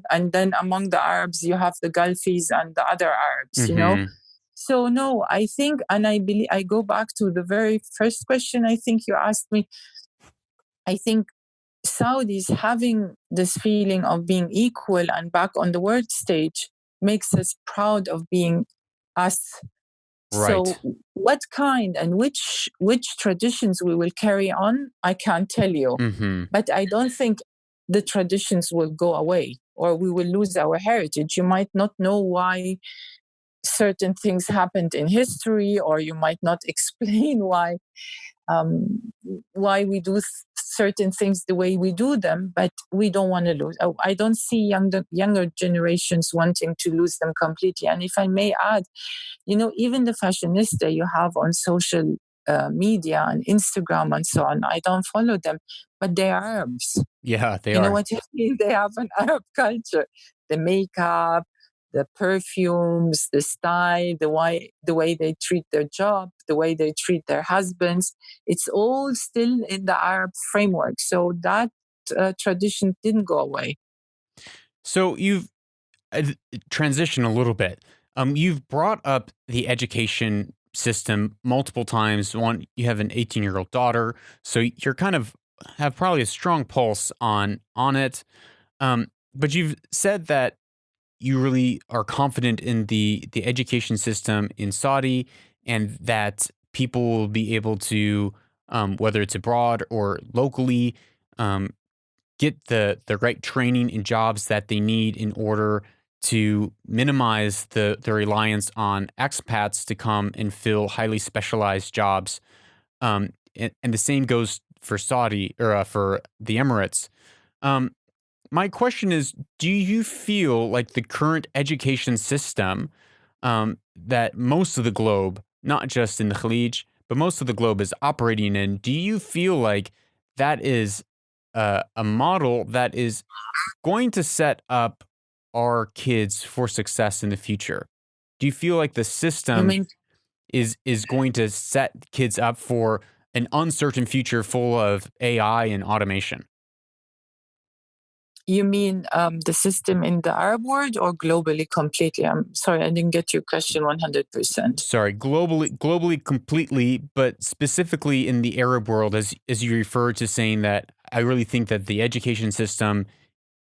Speaker 1: and then among the Arabs, you have the Gulfies and the other Arabs, you know? So no, I think, and I believe, I go back to the very first question I think you asked me. I think Saudis having this feeling of being equal and back on the world stage makes us proud of being us.
Speaker 2: Right.
Speaker 1: So what kind and which traditions we will carry on, I can't tell you.
Speaker 2: Mm-hmm.
Speaker 1: But I don't think the traditions will go away or we will lose our heritage. You might not know why certain things happened in history, or you might not explain why we do certain things the way we do them, but we don't want to lose. I don't see younger generations wanting to lose them completely. And if I may add, even the fashionista you have on social media and Instagram and so on, I don't follow them, but they are Arabs.
Speaker 2: Yeah, they are.
Speaker 1: You know what I mean? They have an Arab culture. The makeup, the perfumes, the style, the way they treat their job, the way they treat their husbands. It's all still in the Arab framework. So that tradition didn't go away.
Speaker 2: So you've transitioned a little bit. You've brought up the education system multiple times. One, you have an 18-year-old daughter, so you're kind of have probably a strong pulse on it. But you've said that you really are confident in the education system in Saudi, and that people will be able to, whether it's abroad or locally, get the right training and jobs that they need in order to minimize the reliance on expats to come and fill highly specialized jobs. And the same goes for Saudi or for the Emirates. my question is, do you feel like the current education system that most of the globe, not just in the Khalij, but most of the globe is operating in, do you feel like that is a model that is going to set up our kids for success in the future? Do you feel like the
Speaker 1: You
Speaker 2: system
Speaker 1: mean
Speaker 2: is going to set kids up for an uncertain future full of AI and automation?
Speaker 1: the system in the Arab world or globally completely? I'm sorry, I didn't get your question 100%.
Speaker 2: Sorry, globally completely, but specifically in the Arab world, as you refer to saying that, I really think that the education system,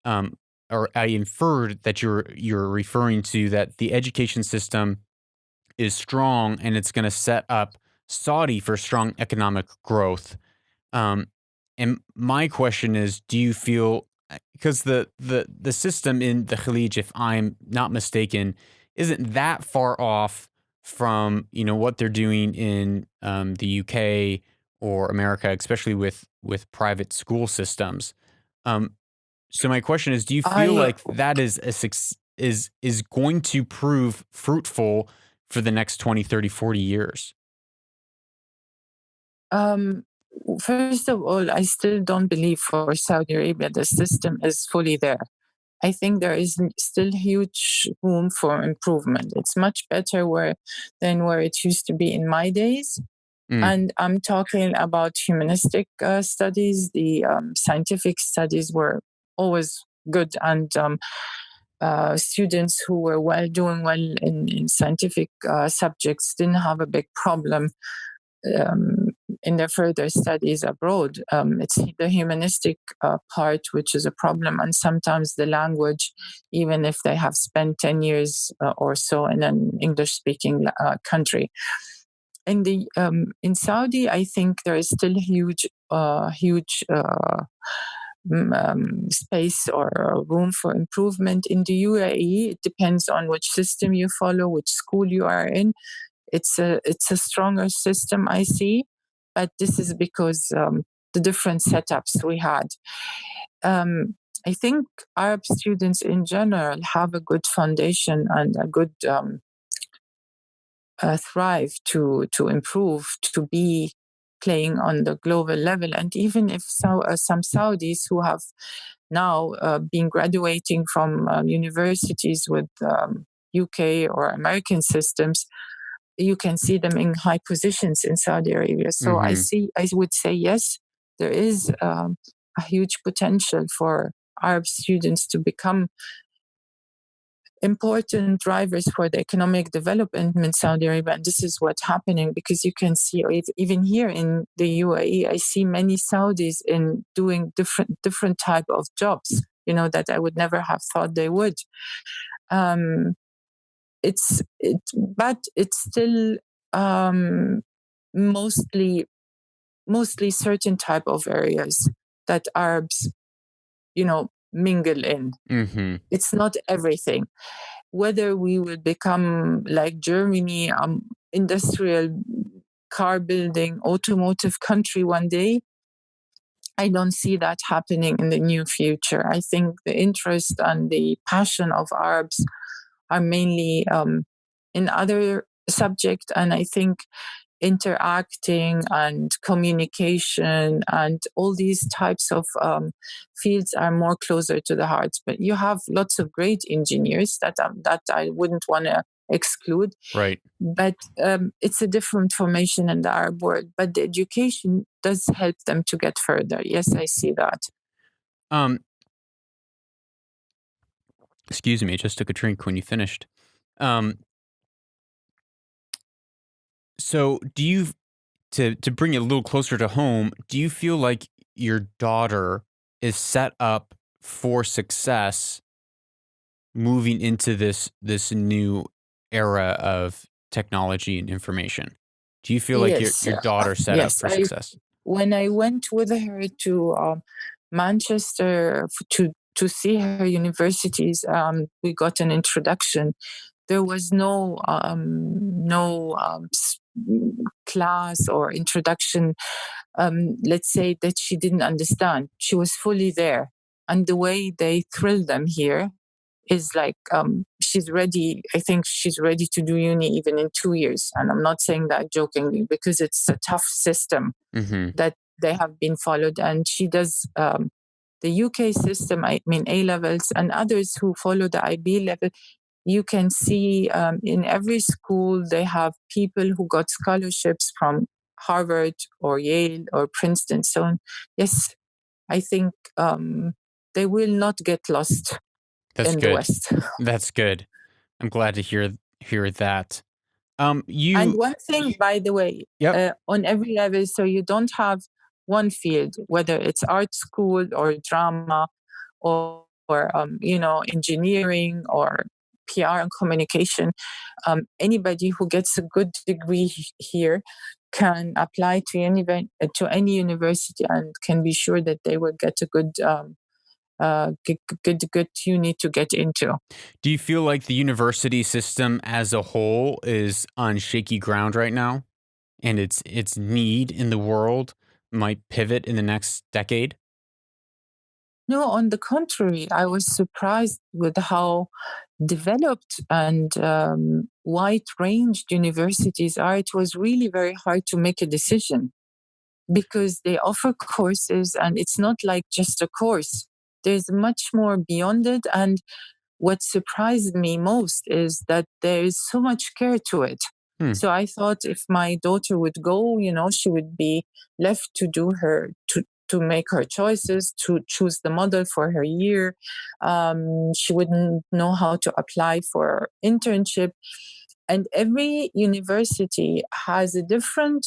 Speaker 2: um, or I inferred that you're referring to that the education system is strong and it's going to set up Saudi for strong economic growth. Um, and my question is, do you feel, because the system in the Khalij, if I'm not mistaken, isn't that far off from what they're doing in the UK or America, especially with private school systems. Um, so my question is, do you feel
Speaker 1: I
Speaker 2: like that is going to prove fruitful for the next 20, 30, 40 years?
Speaker 1: um, First of all, I still don't believe for Saudi Arabia the system is fully there. I think there is still huge room for improvement. It's much better than where it used to be in my days.
Speaker 2: Mm,
Speaker 1: And I'm talking about humanistic studies. The scientific studies were always good, and students who were doing well in scientific subjects didn't have a big problem um, in their further studies abroad. It's the humanistic part which is a problem, and sometimes the language, even if they have spent 10 years or so in an English-speaking country. In Saudi, I think there is still huge space or room for improvement. In the UAE, it depends on which system you follow, which school you are in. It's a stronger system, I see, but this is because the different setups we had. I think Arab students in general have a good foundation and a good thrive to improve, to be playing on the global level. And even if some Saudis who have now been graduating from universities with UK or American systems, you can see them in high positions in Saudi Arabia. So
Speaker 2: hmm
Speaker 1: I would say yes, there is a huge potential for Arab students to become important drivers for the economic development in Saudi Arabia. And this is what's happening, because you can see even here in the UAE, I see many Saudis in doing different type of jobs, that I would never have thought they would. Um, but it's still mostly certain type of areas that Arabs, mingle in.
Speaker 2: hmm
Speaker 1: It's not everything. Whether we will become like Germany, industrial car building, automotive country one day, I don't see that happening in the near future. I think the interest and the passion of Arabs are mainly in other subjects, and I think interacting and communication and all these types of fields are more closer to the heart. But you have lots of great engineers that I wouldn't want to exclude.
Speaker 2: Right.
Speaker 1: But it's a different formation in the Arab world. But the education does help them to get further. Yes, I see that.
Speaker 2: Um, Excuse me, I just took a drink when you finished. Um, so do you to bring it a little closer to home, do you feel like your daughter is set up for success moving into this new era of technology and information? Do you feel like
Speaker 1: Yes,
Speaker 2: your daughter's set up
Speaker 1: yes.
Speaker 2: for success?
Speaker 1: When I went with her to Manchester to see her universities, we got an introduction. There was no class or introduction. Let's say that she didn't understand. She was fully there. and the way they thrill them here is like, she's ready. I think she's ready to do uni even in 2 years. And I'm not saying that jokingly, because it's a tough system that they have been followed. And she does the UK system, I mean, A levels, and others who follow the IB level. You can see in every school, they have people who got scholarships from Harvard or Yale or Princeton. So, yes, I think they will not get lost
Speaker 2: That's
Speaker 1: in the
Speaker 2: good.
Speaker 1: West.
Speaker 2: That's good. I'm glad to hear that.
Speaker 1: And one thing, by the way,
Speaker 2: Yep.
Speaker 1: on every level, so you don't have one field, whether it's art school or drama or engineering or PR and communication. Anybody who gets a good degree here can apply to any university and can be sure that they will get a good uni to get into.
Speaker 2: Do you feel like the university system as a whole is on shaky ground right now, and its need in the world might pivot in the next decade?
Speaker 1: No, on the contrary, I was surprised with how developed and wide-ranged universities are. It was really very hard to make a decision because they offer courses, and it's not like just a course. There's much more beyond it. And what surprised me most is that there is so much care to it. So I thought if my daughter would go, she would be left to do to make her choices, to choose the model for her year. She wouldn't know how to apply for internship. And every university has a different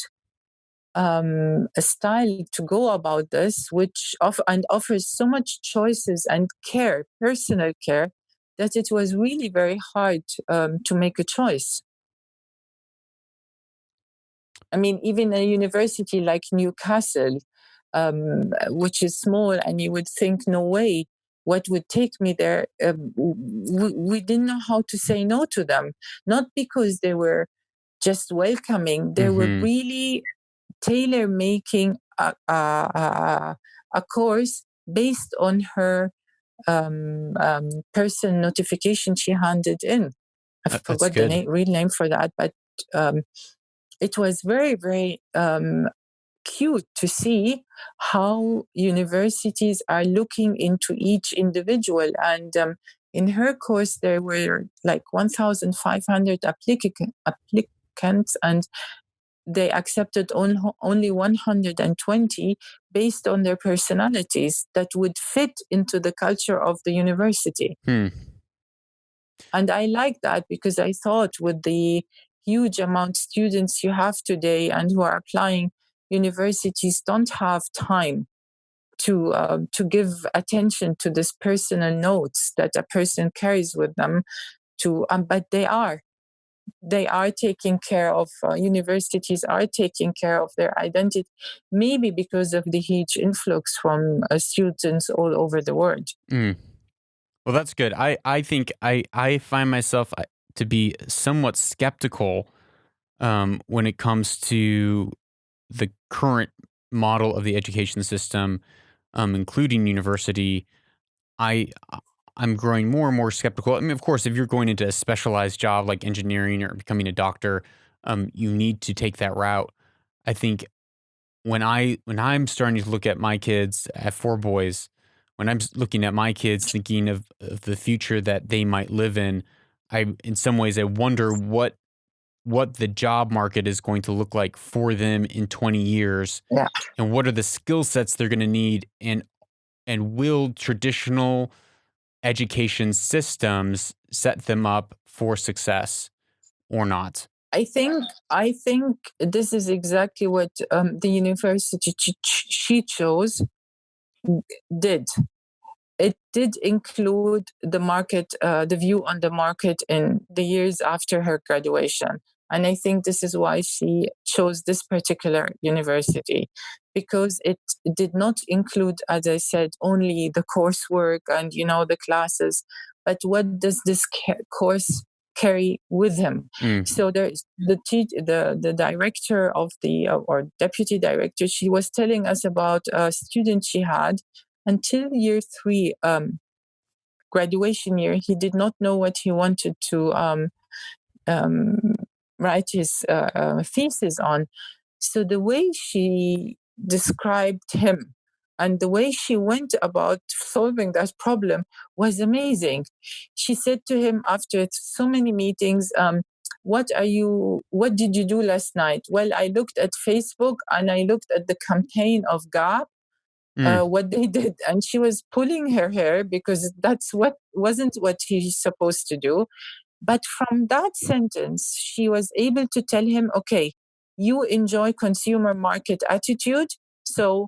Speaker 1: a style to go about this, which offers so much choices and care, personal care, that it was really very hard to make a choice. I mean, even a university like Newcastle, which is small, and you would think, no way, what would take me there? We didn't know how to say no to them, not because they were just welcoming, they were really tailor making a course based on her person notification she handed in. I forgot the real name for that, but it was very, very cute to see how universities are looking into each individual. And in her course, there were like 1,500 applicants, and they accepted only 120 based on their personalities that would fit into the culture of the university. And I like that, because I thought with the huge amount of students you have today and who are applying, universities don't have time to give attention to this personal notes that a person carries with them. But they are taking care of, universities are taking care of their identity, maybe because of the huge influx from students all over the world.
Speaker 2: Well, that's good. I think I find myself to be somewhat skeptical when it comes to the current model of the education system, including university. I'm growing more and more skeptical. I mean, of course, if you're going into a specialized job like engineering or becoming a doctor, you need to take that route. I think when I'm starting to look at my kids, I have 4 boys. When I'm looking at my kids, thinking of the future that they might live in, in some ways, I wonder what the job market is going to look like for them in 20 years, and what are the skill sets they're going to need, and will traditional education systems set them up for success or not?
Speaker 1: I think this is exactly what the university she chose did. It did include the market, the view on the market in the years after her graduation. And I think this is why she chose this particular university, because it did not include, as I said, only the coursework and, the classes, but what does this course carry with him? So there's the director of the, or deputy director, she was telling us about a student she had until year 3, graduation year, he did not know what he wanted to write his thesis on. So the way she described him and the way she went about solving that problem was amazing. She said to him after so many meetings, what did you do last night? Well, I looked at Facebook and I looked at the campaign of Gap, what they did, and she was pulling her hair because that's what wasn't what he's supposed to do. But from that sentence, she was able to tell him, okay, you enjoy consumer market attitude, so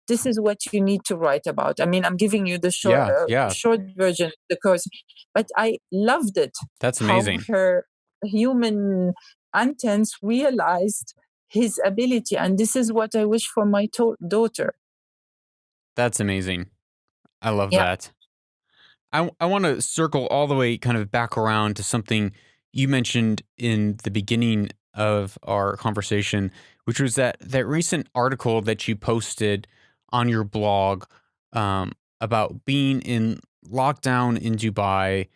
Speaker 1: this is what you need to write about. I mean, I'm giving you the short version because, but I loved it.
Speaker 2: That's
Speaker 1: how
Speaker 2: amazing.
Speaker 1: her human antennas realized his ability, and this is what I wish for my daughter.
Speaker 2: That's amazing. I love
Speaker 1: Yeah.
Speaker 2: that. I want to circle all the way kind of back around to something you mentioned in the beginning of our conversation, which was that recent article that you posted on your blog about being in lockdown in Dubai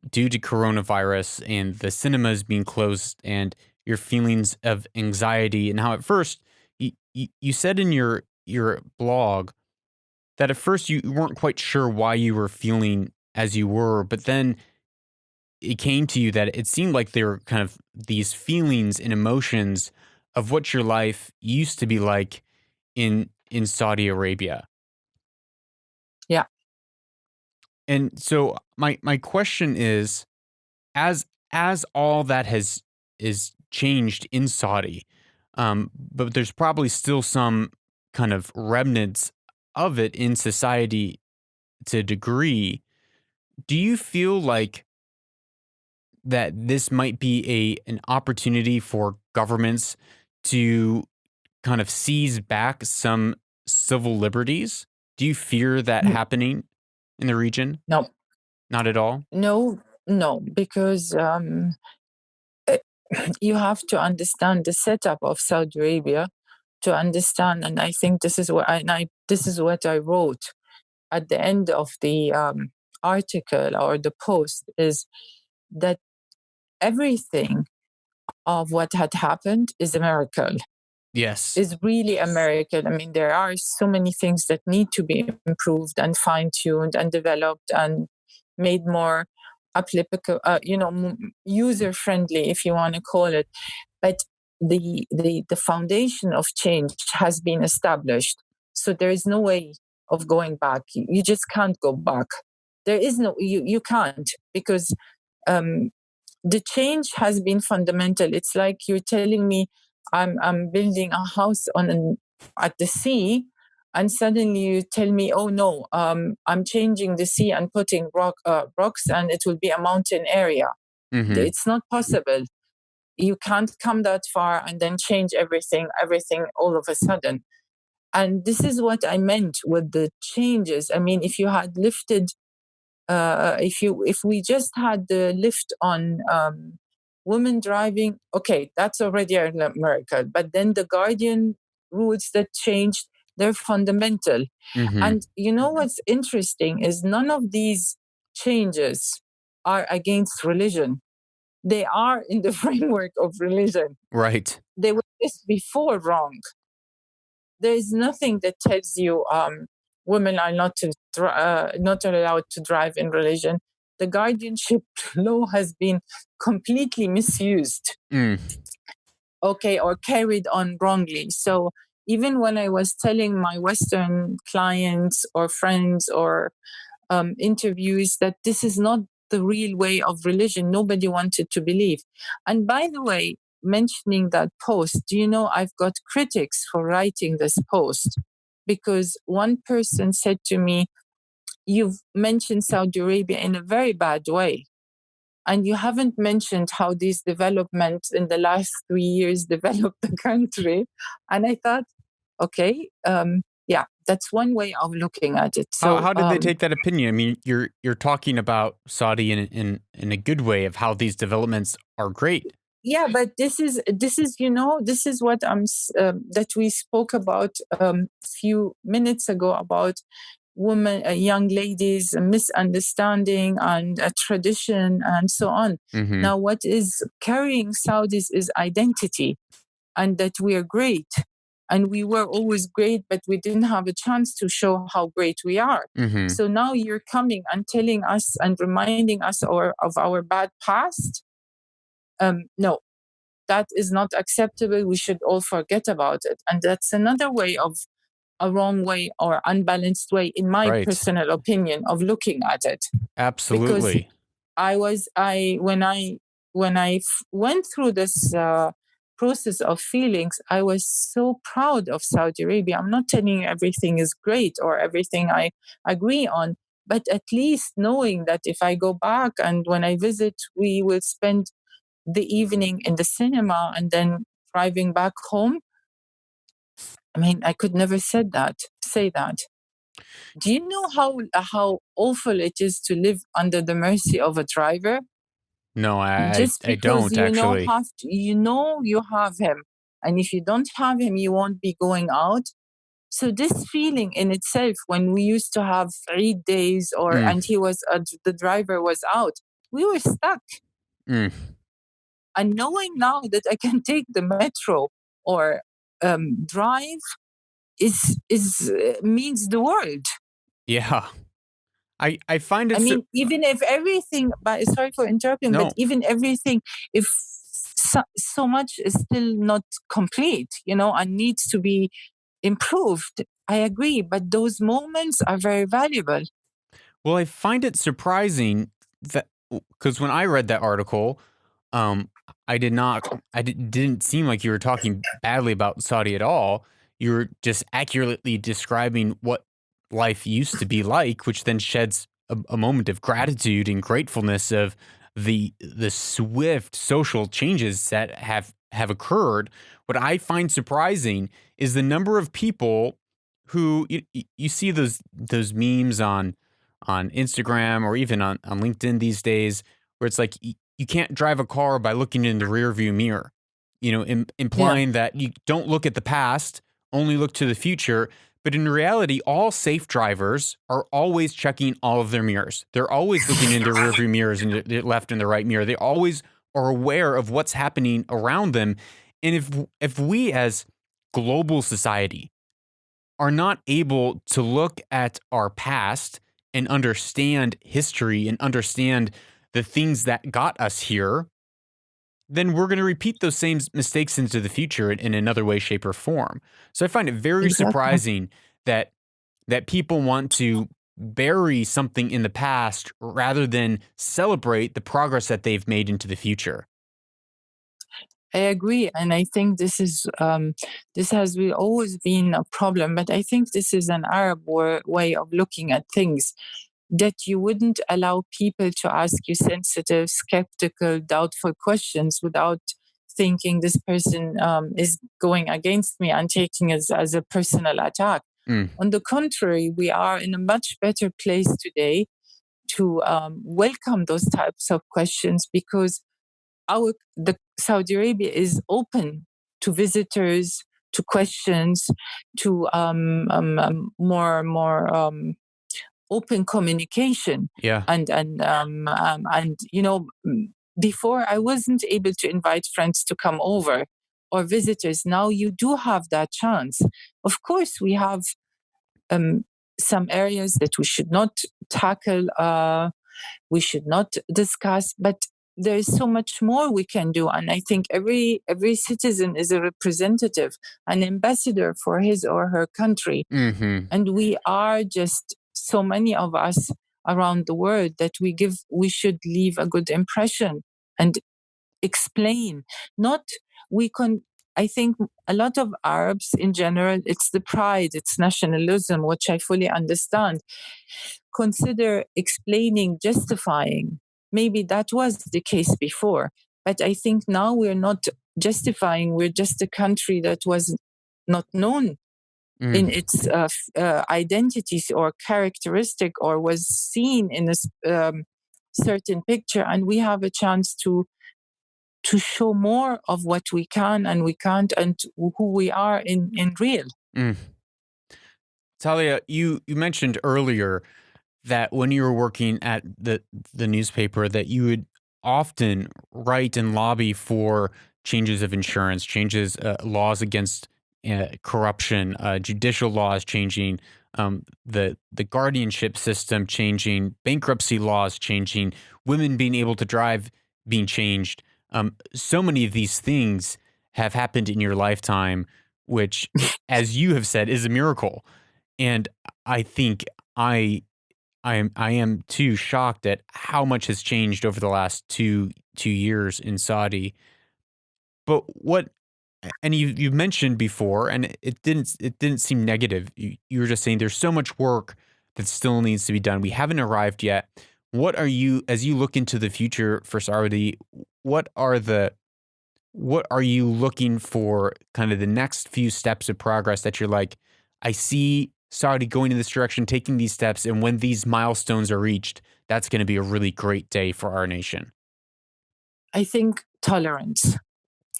Speaker 2: due to coronavirus and the cinemas being closed and your feelings of anxiety, and how at first you said in your blog that at first you weren't quite sure why you were feeling as you were, but then it came to you that it seemed like there were kind of these feelings and emotions of what your life used to be like in Saudi Arabia.
Speaker 1: Yeah.
Speaker 2: And so my question is, as all that is changed in Saudi, but there's probably still some kind of remnants of it in society to a degree. Do you feel like that this might be an opportunity for governments to kind of seize back some civil liberties? Do you fear that happening in the region?
Speaker 1: No.
Speaker 2: Not at all?
Speaker 1: No, because you have to understand the setup of Saudi Arabia to understand, and I think this is what I wrote at the end of the article or the post, is that everything of what had happened is a miracle.
Speaker 2: Yes.
Speaker 1: Is really a miracle. I mean, there are so many things that need to be improved and fine-tuned and developed and made more applicable, user-friendly, if you want to call it. But the foundation of change has been established. So there is no way of going back. You just can't go back. There is no, you can't, because the change has been fundamental. It's like you're telling me I'm building a house at the sea, and suddenly you tell me, oh no, I'm changing the sea and putting rocks, and it will be a mountain area.
Speaker 2: Mm-hmm.
Speaker 1: It's not possible. You can't come that far and then change everything all of a sudden. And this is what I meant with the changes. I mean, if you had lifted, if we just had the lift on women driving, okay, that's already a miracle. But then the Guardian rules that changed, they're fundamental.
Speaker 2: Mm-hmm.
Speaker 1: And you know what's interesting is none of these changes are against religion. They are in the framework of religion.
Speaker 2: Right.
Speaker 1: They were just before wrong. There is nothing that tells you women are not allowed to drive in religion. The guardianship law has been completely misused, okay, or carried on wrongly. So even when I was telling my Western clients or friends or interviews that this is not the real way of religion, nobody wanted to believe. And by the way, mentioning that post, do you know, I've got critics for writing this post, because one person said to me, you've mentioned Saudi Arabia in a very bad way, and you haven't mentioned how these developments in the last 3 years developed the country. And I thought, okay, yeah, that's one way of looking at it. So
Speaker 2: how did they take that opinion? I mean, you're talking about Saudi in a good way of how these developments are great.
Speaker 1: yeah, but this is this is what that we spoke about few minutes ago about women, young ladies, a misunderstanding and a tradition and so on.
Speaker 2: Mm-hmm.
Speaker 1: Now, what is carrying Saudis is identity, and that we are great. And we were always great, but we didn't have a chance to show how great we are.
Speaker 2: Mm-hmm.
Speaker 1: So now you're coming and telling us and reminding us of our bad past. No, that is not acceptable. We should all forget about it. And that's another way of a wrong way or unbalanced way, in my
Speaker 2: Right.
Speaker 1: personal opinion, of looking at it.
Speaker 2: Absolutely.
Speaker 1: Because when I went through this process of feelings, I was so proud of Saudi Arabia. I'm not telling you everything is great or everything I agree on, but at least knowing that if I go back and when I visit, we will spend the evening in the cinema and then driving back home. I mean, I could never say that. Do you know how awful it is to live under the mercy of a driver?
Speaker 2: No, I
Speaker 1: Just because
Speaker 2: don't actually.
Speaker 1: you have him, and if you don't have him, you won't be going out. So this feeling in itself, when we used to have 3 days, and the driver was out, we were stuck.
Speaker 2: Mm.
Speaker 1: And knowing now that I can take the metro or drive is means the world.
Speaker 2: Yeah. I find it.
Speaker 1: I mean, even if everything, but sorry for interrupting,
Speaker 2: No.
Speaker 1: but even everything, if so much is still not complete, and needs to be improved, I agree. But those moments are very valuable.
Speaker 2: Well, I find it surprising that because when I read that article, I didn't seem like you were talking badly about Saudi at all. You were just accurately describing what life used to be like, which then sheds a moment of gratitude and gratefulness of the swift social changes that have occurred. What I find surprising is the number of people who you see those memes on Instagram or even on LinkedIn these days, where it's like you can't drive a car by looking in the rearview mirror, implying that you don't look at the past, only look to the future. But in reality, all safe drivers are always checking all of their mirrors. They're always looking in their rearview mirrors and the left and the right mirror. They always are aware of what's happening around them. And if we as global society are not able to look at our past and understand history and understand the things that got us here, then we're going to repeat those same mistakes into the future in another way, shape, or form. So I find it very surprising that people want to bury something in the past rather than celebrate the progress that they've made into the future.
Speaker 1: I agree, and I think this has always been a problem. But I think this is an Arab way of looking at things, that you wouldn't allow people to ask you sensitive, skeptical, doubtful questions without thinking this person is going against me and taking it as a personal attack. On the contrary, we are in a much better place today to welcome those types of questions, because the Saudi Arabia is open to visitors, to questions, to more open communication.
Speaker 2: Yeah.
Speaker 1: And before I wasn't able to invite friends to come over or visitors. Now you do have that chance. Of course, we have some areas that we should not tackle, we should not discuss, but there is so much more we can do. And I think every citizen is a representative, an ambassador for his or her country.
Speaker 2: Mm-hmm.
Speaker 1: And we are just so many of us around the world that we should leave a good impression and explain. I think a lot of Arabs in general, it's the pride, it's nationalism, which I fully understand, consider explaining, justifying. Maybe that was the case before. But I think now we're not justifying, we're just a country that was not known in its identities or characteristic, or was seen in a certain picture. And we have a chance to to show more of what we can and we can't, and who we are in real.
Speaker 2: Mm. Talia, you mentioned earlier that when you were working at the newspaper, that you would often write and lobby for changes of insurance, changes, laws against corruption, judicial laws changing, the guardianship system changing, bankruptcy laws changing, women being able to drive being changed. So many of these things have happened in your lifetime, which, as you have said, is a miracle. And I think I am too shocked at how much has changed over the last two years in Saudi. But what, and you mentioned before, and it didn't seem negative. You were just saying there's so much work that still needs to be done. We haven't arrived yet. What are you, as you look into the future for Saudi, what are the what are you looking for, kind of the next few steps of progress that you're like, I see Saudi going in this direction, taking these steps, and when these milestones are reached, that's going to be a really great day for our nation?
Speaker 1: I think tolerance.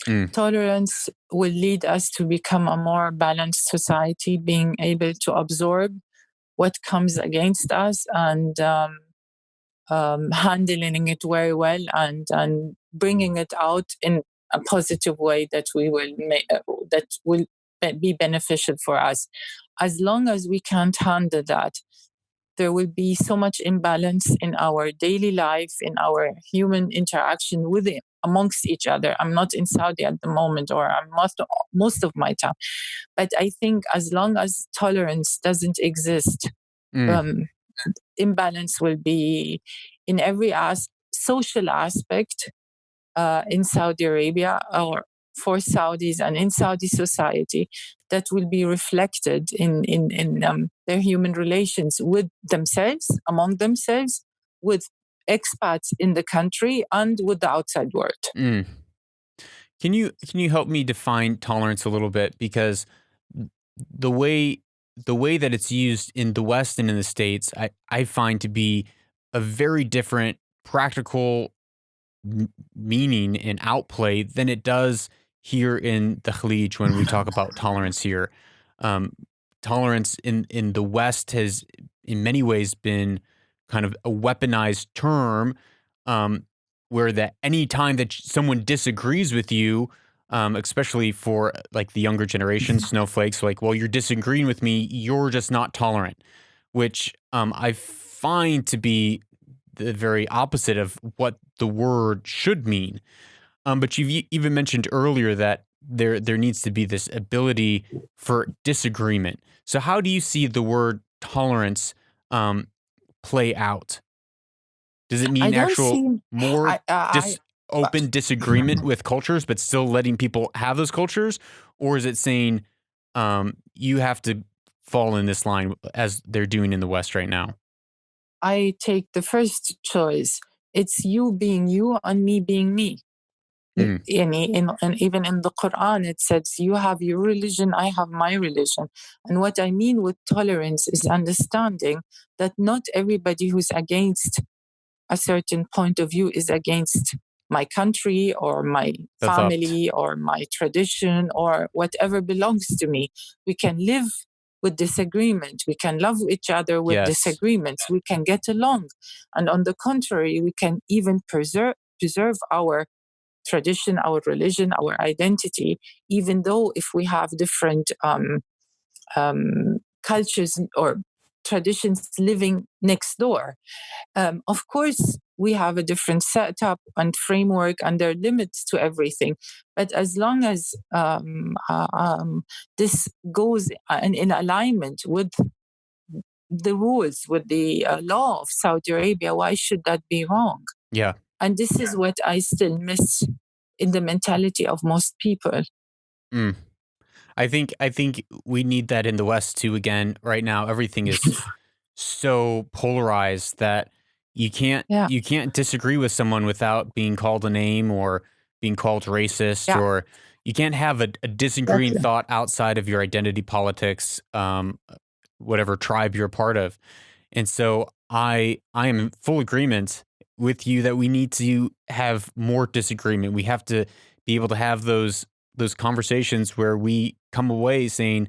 Speaker 2: Mm.
Speaker 1: Tolerance will lead us to become a more balanced society, being able to absorb what comes against us and handling it very well, and bringing it out in a positive way that that will be beneficial for us. As long as we can't handle that, there will be so much imbalance in our daily life, in our human interaction with it, amongst each other. I'm not in Saudi at the moment, or I'm most of my time. But I think as long as tolerance doesn't exist,
Speaker 2: Mm.
Speaker 1: imbalance will be in every social aspect in Saudi Arabia, or for Saudis and in Saudi society, that will be reflected in their human relations with themselves, among themselves, with expats in the country, and with the outside world.
Speaker 2: Mm. Can you help me define tolerance a little bit? Because the way the way that it's used in the West and in the States, I find to be a very different practical meaning and outplay than it does here in the Khalij when we talk about tolerance here. Um, Tolerance in the West has, in many ways, been kind of a weaponized term, um, where that any time that someone disagrees with you, especially for like the younger generation, snowflakes, like, well, you're disagreeing with me, you're just not tolerant, which I find to be the very opposite of what the word should mean. But you've even mentioned earlier that there needs to be this ability for disagreement. So how do you see the word tolerance play out? Does it
Speaker 1: I
Speaker 2: mean
Speaker 1: don't
Speaker 2: actual
Speaker 1: see.
Speaker 2: more
Speaker 1: I
Speaker 2: open disagreement with cultures, but still letting people have those cultures, or is it saying you have to fall in this line as they're doing in the West right now?
Speaker 1: I take the first choice. It's you being you and me being me.
Speaker 2: Mm,
Speaker 1: And even in the Quran, it says, you have your religion, I have my religion. And what I mean with tolerance is understanding that not everybody who's against a certain point of view is against my country or my
Speaker 2: بالضبط.
Speaker 1: family or my tradition or whatever belongs to me. We can live with disagreement. We can love each other with
Speaker 2: Yes.
Speaker 1: disagreements. We can get along. And on the contrary, we can even preserve our tradition, our religion, our identity, even though if we have different cultures or traditions living next door. Of course, we have a different setup and framework, and there are limits to everything. But as long as this goes in alignment with the rules, with the law of Saudi Arabia, why should that be wrong?
Speaker 2: Yeah.
Speaker 1: And this is what I still miss in the mentality of most people.
Speaker 2: Mm. I think we need that in the West too. Again, right now everything is so polarized that
Speaker 1: Yeah,
Speaker 2: you can't disagree with someone without being called a name or being called racist,
Speaker 1: yeah,
Speaker 2: or you can't have a disagreeing
Speaker 1: exactly.
Speaker 2: thought outside of your identity politics, whatever tribe you're a part of. And so I am in full agreement with you that we need to have more disagreement. We have to be able to have those conversations where we come away saying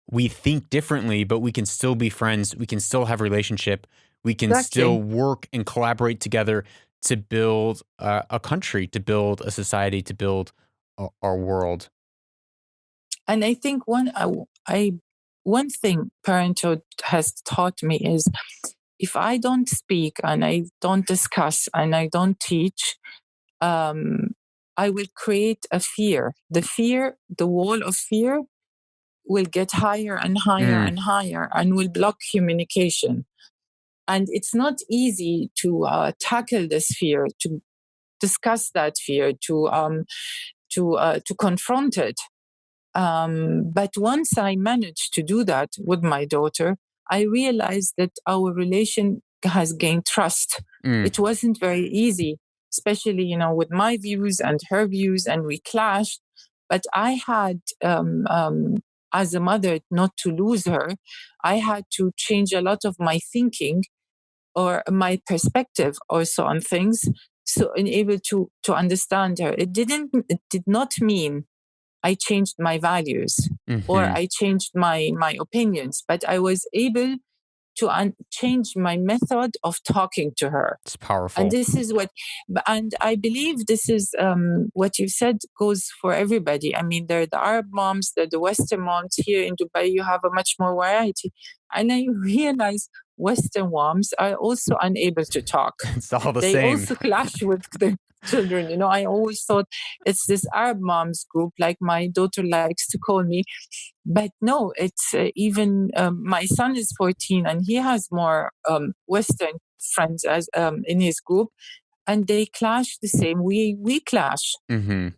Speaker 2: we think differently, but we can still be friends. We can still have a relationship. We can still
Speaker 1: Exactly.
Speaker 2: work and collaborate together to build a country, to build a society, to build our world.
Speaker 1: And I think one thing parenthood has taught me is, if I don't speak and I don't discuss and I don't teach, um, I will create a fear. The wall of fear will get higher and higher
Speaker 2: Mm,
Speaker 1: and higher and will block communication. And it's not easy to tackle this fear, to discuss that fear, to confront it. But once I managed to do that with my daughter, I realized that our relation has gained trust.
Speaker 2: mm,
Speaker 1: It wasn't very easy, especially, with my views and her views, and we clashed. But I had, as a mother, not to lose her, I had to change a lot of my thinking or my perspective also on things, so in able to understand her. It did not mean I changed my values or
Speaker 2: hmm.
Speaker 1: I changed my opinions, but I was able to change my method of talking to her.
Speaker 2: It's
Speaker 1: And
Speaker 2: powerful.
Speaker 1: this is what, and I believe this is what you said goes for everybody. I mean, there are the Arab moms, there are the Western moms. Here in Dubai, you have a much more variety. And I realize Western moms are also unable to talk.
Speaker 2: It's all the
Speaker 1: They
Speaker 2: same.
Speaker 1: also clash with the children. I always thought it's this Arab moms group, like my daughter likes to call me. But no, it's even my son is 14 and he has more Western friends as in his group, and they clash the same we clash.
Speaker 2: Hmm.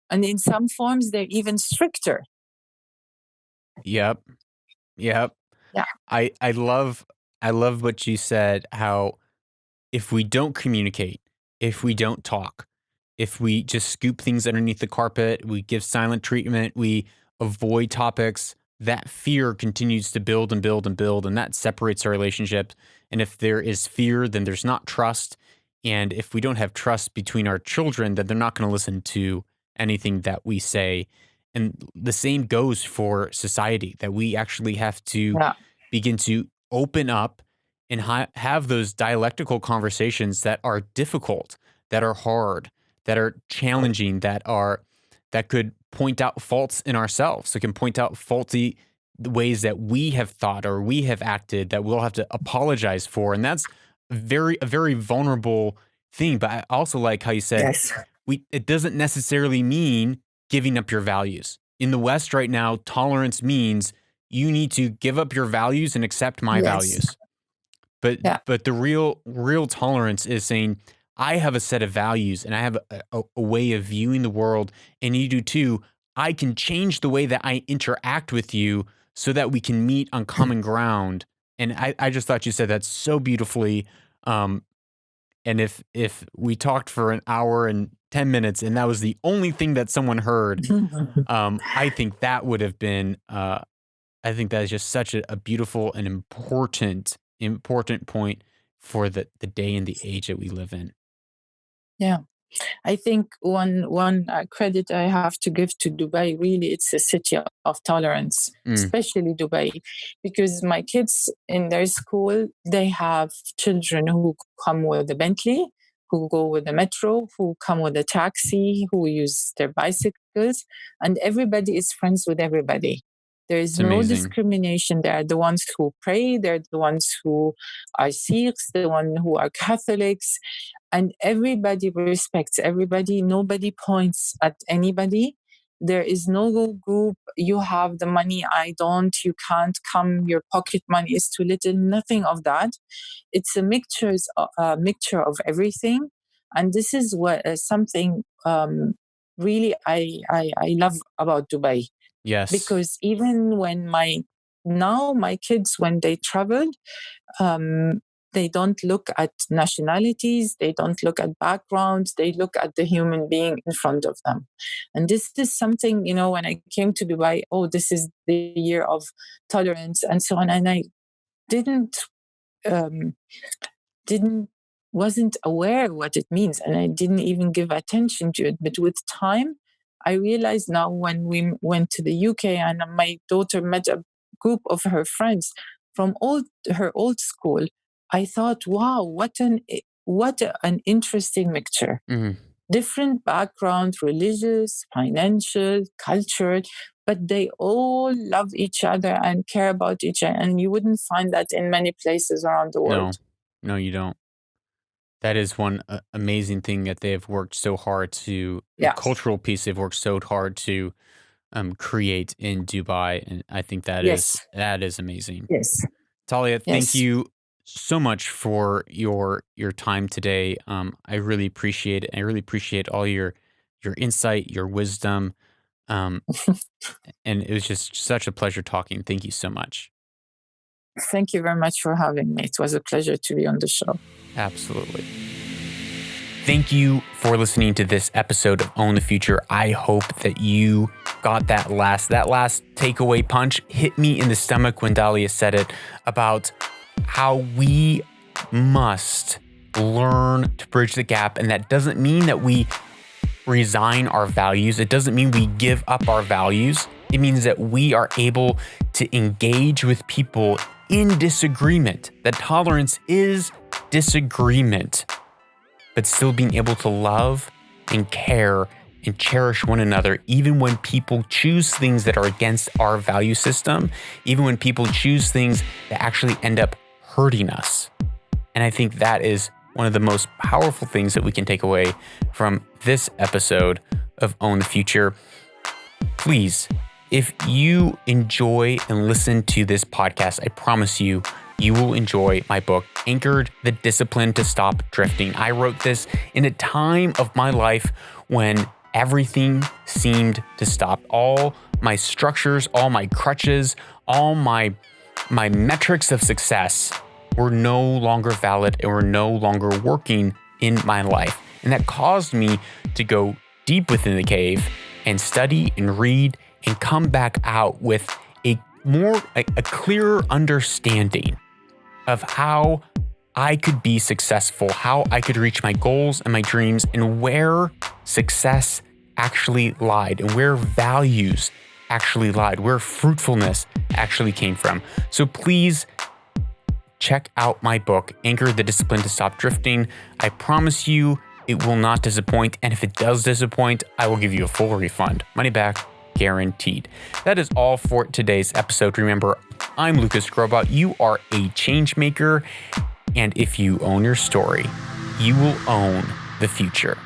Speaker 1: And in some forms, they're even stricter.
Speaker 2: Yep. Yep.
Speaker 1: Yeah.
Speaker 2: I love what you said, how if we don't communicate, if we don't talk, if we just scoop things underneath the carpet, we give silent treatment, we avoid topics, that fear continues to build and build and build, and that separates our relationship. And if there is fear, then there's not trust. And if we don't have trust between our children, then they're not going to listen to anything that we say. And the same goes for society, that we actually have to
Speaker 1: Yeah.
Speaker 2: begin to open up and have those dialectical conversations that are difficult, that are hard, that are challenging, that could point out faults in ourselves. It can point out faulty ways that we have thought or we have acted that we'll have to apologize for, and that's a very vulnerable thing. But I also like how you said
Speaker 1: Yes.
Speaker 2: it doesn't necessarily mean giving up your values. In the West right now, tolerance means you need to give up your values and accept my
Speaker 1: Yes.
Speaker 2: values. But
Speaker 1: Yeah.
Speaker 2: the real tolerance is saying, I have a set of values and I have a way of viewing the world, and you do too. I can change the way that I interact with you so that we can meet on common ground. And I just thought you said that so beautifully. And if we talked for an hour and 10 minutes and that was the only thing that someone heard, I think that would have been I think that is just such a beautiful and important point for the day and the age that we live in.
Speaker 1: Yeah. I think one credit I have to give to Dubai, really, it's a city of tolerance,
Speaker 2: Mm,
Speaker 1: especially Dubai, because my kids in their school, they have children who come with a Bentley, who go with the metro, who come with a taxi, who use their bicycles, and everybody is friends with everybody. There is
Speaker 2: it's
Speaker 1: no
Speaker 2: amazing.
Speaker 1: discrimination. They are the ones who pray. They're the ones who are Sikhs, the ones who are Catholics, and everybody respects everybody. Nobody points at anybody. There is no group, you have the money, I don't, you can't come, your pocket money is too little, nothing of that. It's a mixture of everything. And this is what something really I love about Dubai,
Speaker 2: Yes.
Speaker 1: because even when my kids, when they travel, um, they don't look at nationalities, they don't look at backgrounds, they look at the human being in front of them. And this is something, when I came to Dubai, oh, this is the year of tolerance and so on. And I didn't um, didn't wasn't aware what it means, and I didn't even give attention to it. But with time, I realized now when we went to the UK and my daughter met a group of her friends from her old school, I thought, wow, what an interesting mixture.
Speaker 2: Mm-hmm.
Speaker 1: Different background, religious, financial, cultural, but they all love each other and care about each other. And you wouldn't find that in many places around the world.
Speaker 2: No, you don't. That is one amazing thing that they have worked so hard to, a
Speaker 1: Yeah.
Speaker 2: cultural piece they've worked so hard to create in Dubai. And I think that
Speaker 1: Yes.
Speaker 2: is amazing.
Speaker 1: Yes.
Speaker 2: Dahlia, thank
Speaker 1: Yes.
Speaker 2: you so much for your time today. I really appreciate it. I really appreciate all your insight, your wisdom. And it was just such a pleasure talking. Thank you so much.
Speaker 1: Thank you very much for having me. It was a pleasure to be on the show.
Speaker 2: Absolutely. Thank you for listening to this episode of Own the Future. I hope that you got that last takeaway punch hit me in the stomach when Dahlia said it about how we must learn to bridge the gap. And that doesn't mean that we resign our values. It doesn't mean we give up our values. It means that we are able to engage with people in disagreement. That tolerance is disagreement, but still being able to love and care and cherish one another, even when people choose things that are against our value system, even when people choose things that actually end up hurting us. And I think that is one of the most powerful things that we can take away from this episode of Own the Future. Please, if you enjoy and listen to this podcast, I promise you, you will enjoy my book, Anchored: The Discipline to Stop Drifting. I wrote this in a time of my life when everything seemed to stop. All my structures, all my crutches, all my metrics of success were no longer valid and were no longer working in my life. And that caused me to go deep within the cave and study and read and come back out with a clearer understanding of how I could be successful, how I could reach my goals and my dreams, and where success actually lied, and where values actually lied, where fruitfulness actually came from. So please check out my book, Anchor: The Discipline to Stop Drifting. I promise you it will not disappoint. And if it does disappoint, I will give you a full refund. Money back guaranteed. That is all for today's episode. Remember, I'm Lucas Grobot. You are a change maker. And if you own your story, you will own the future.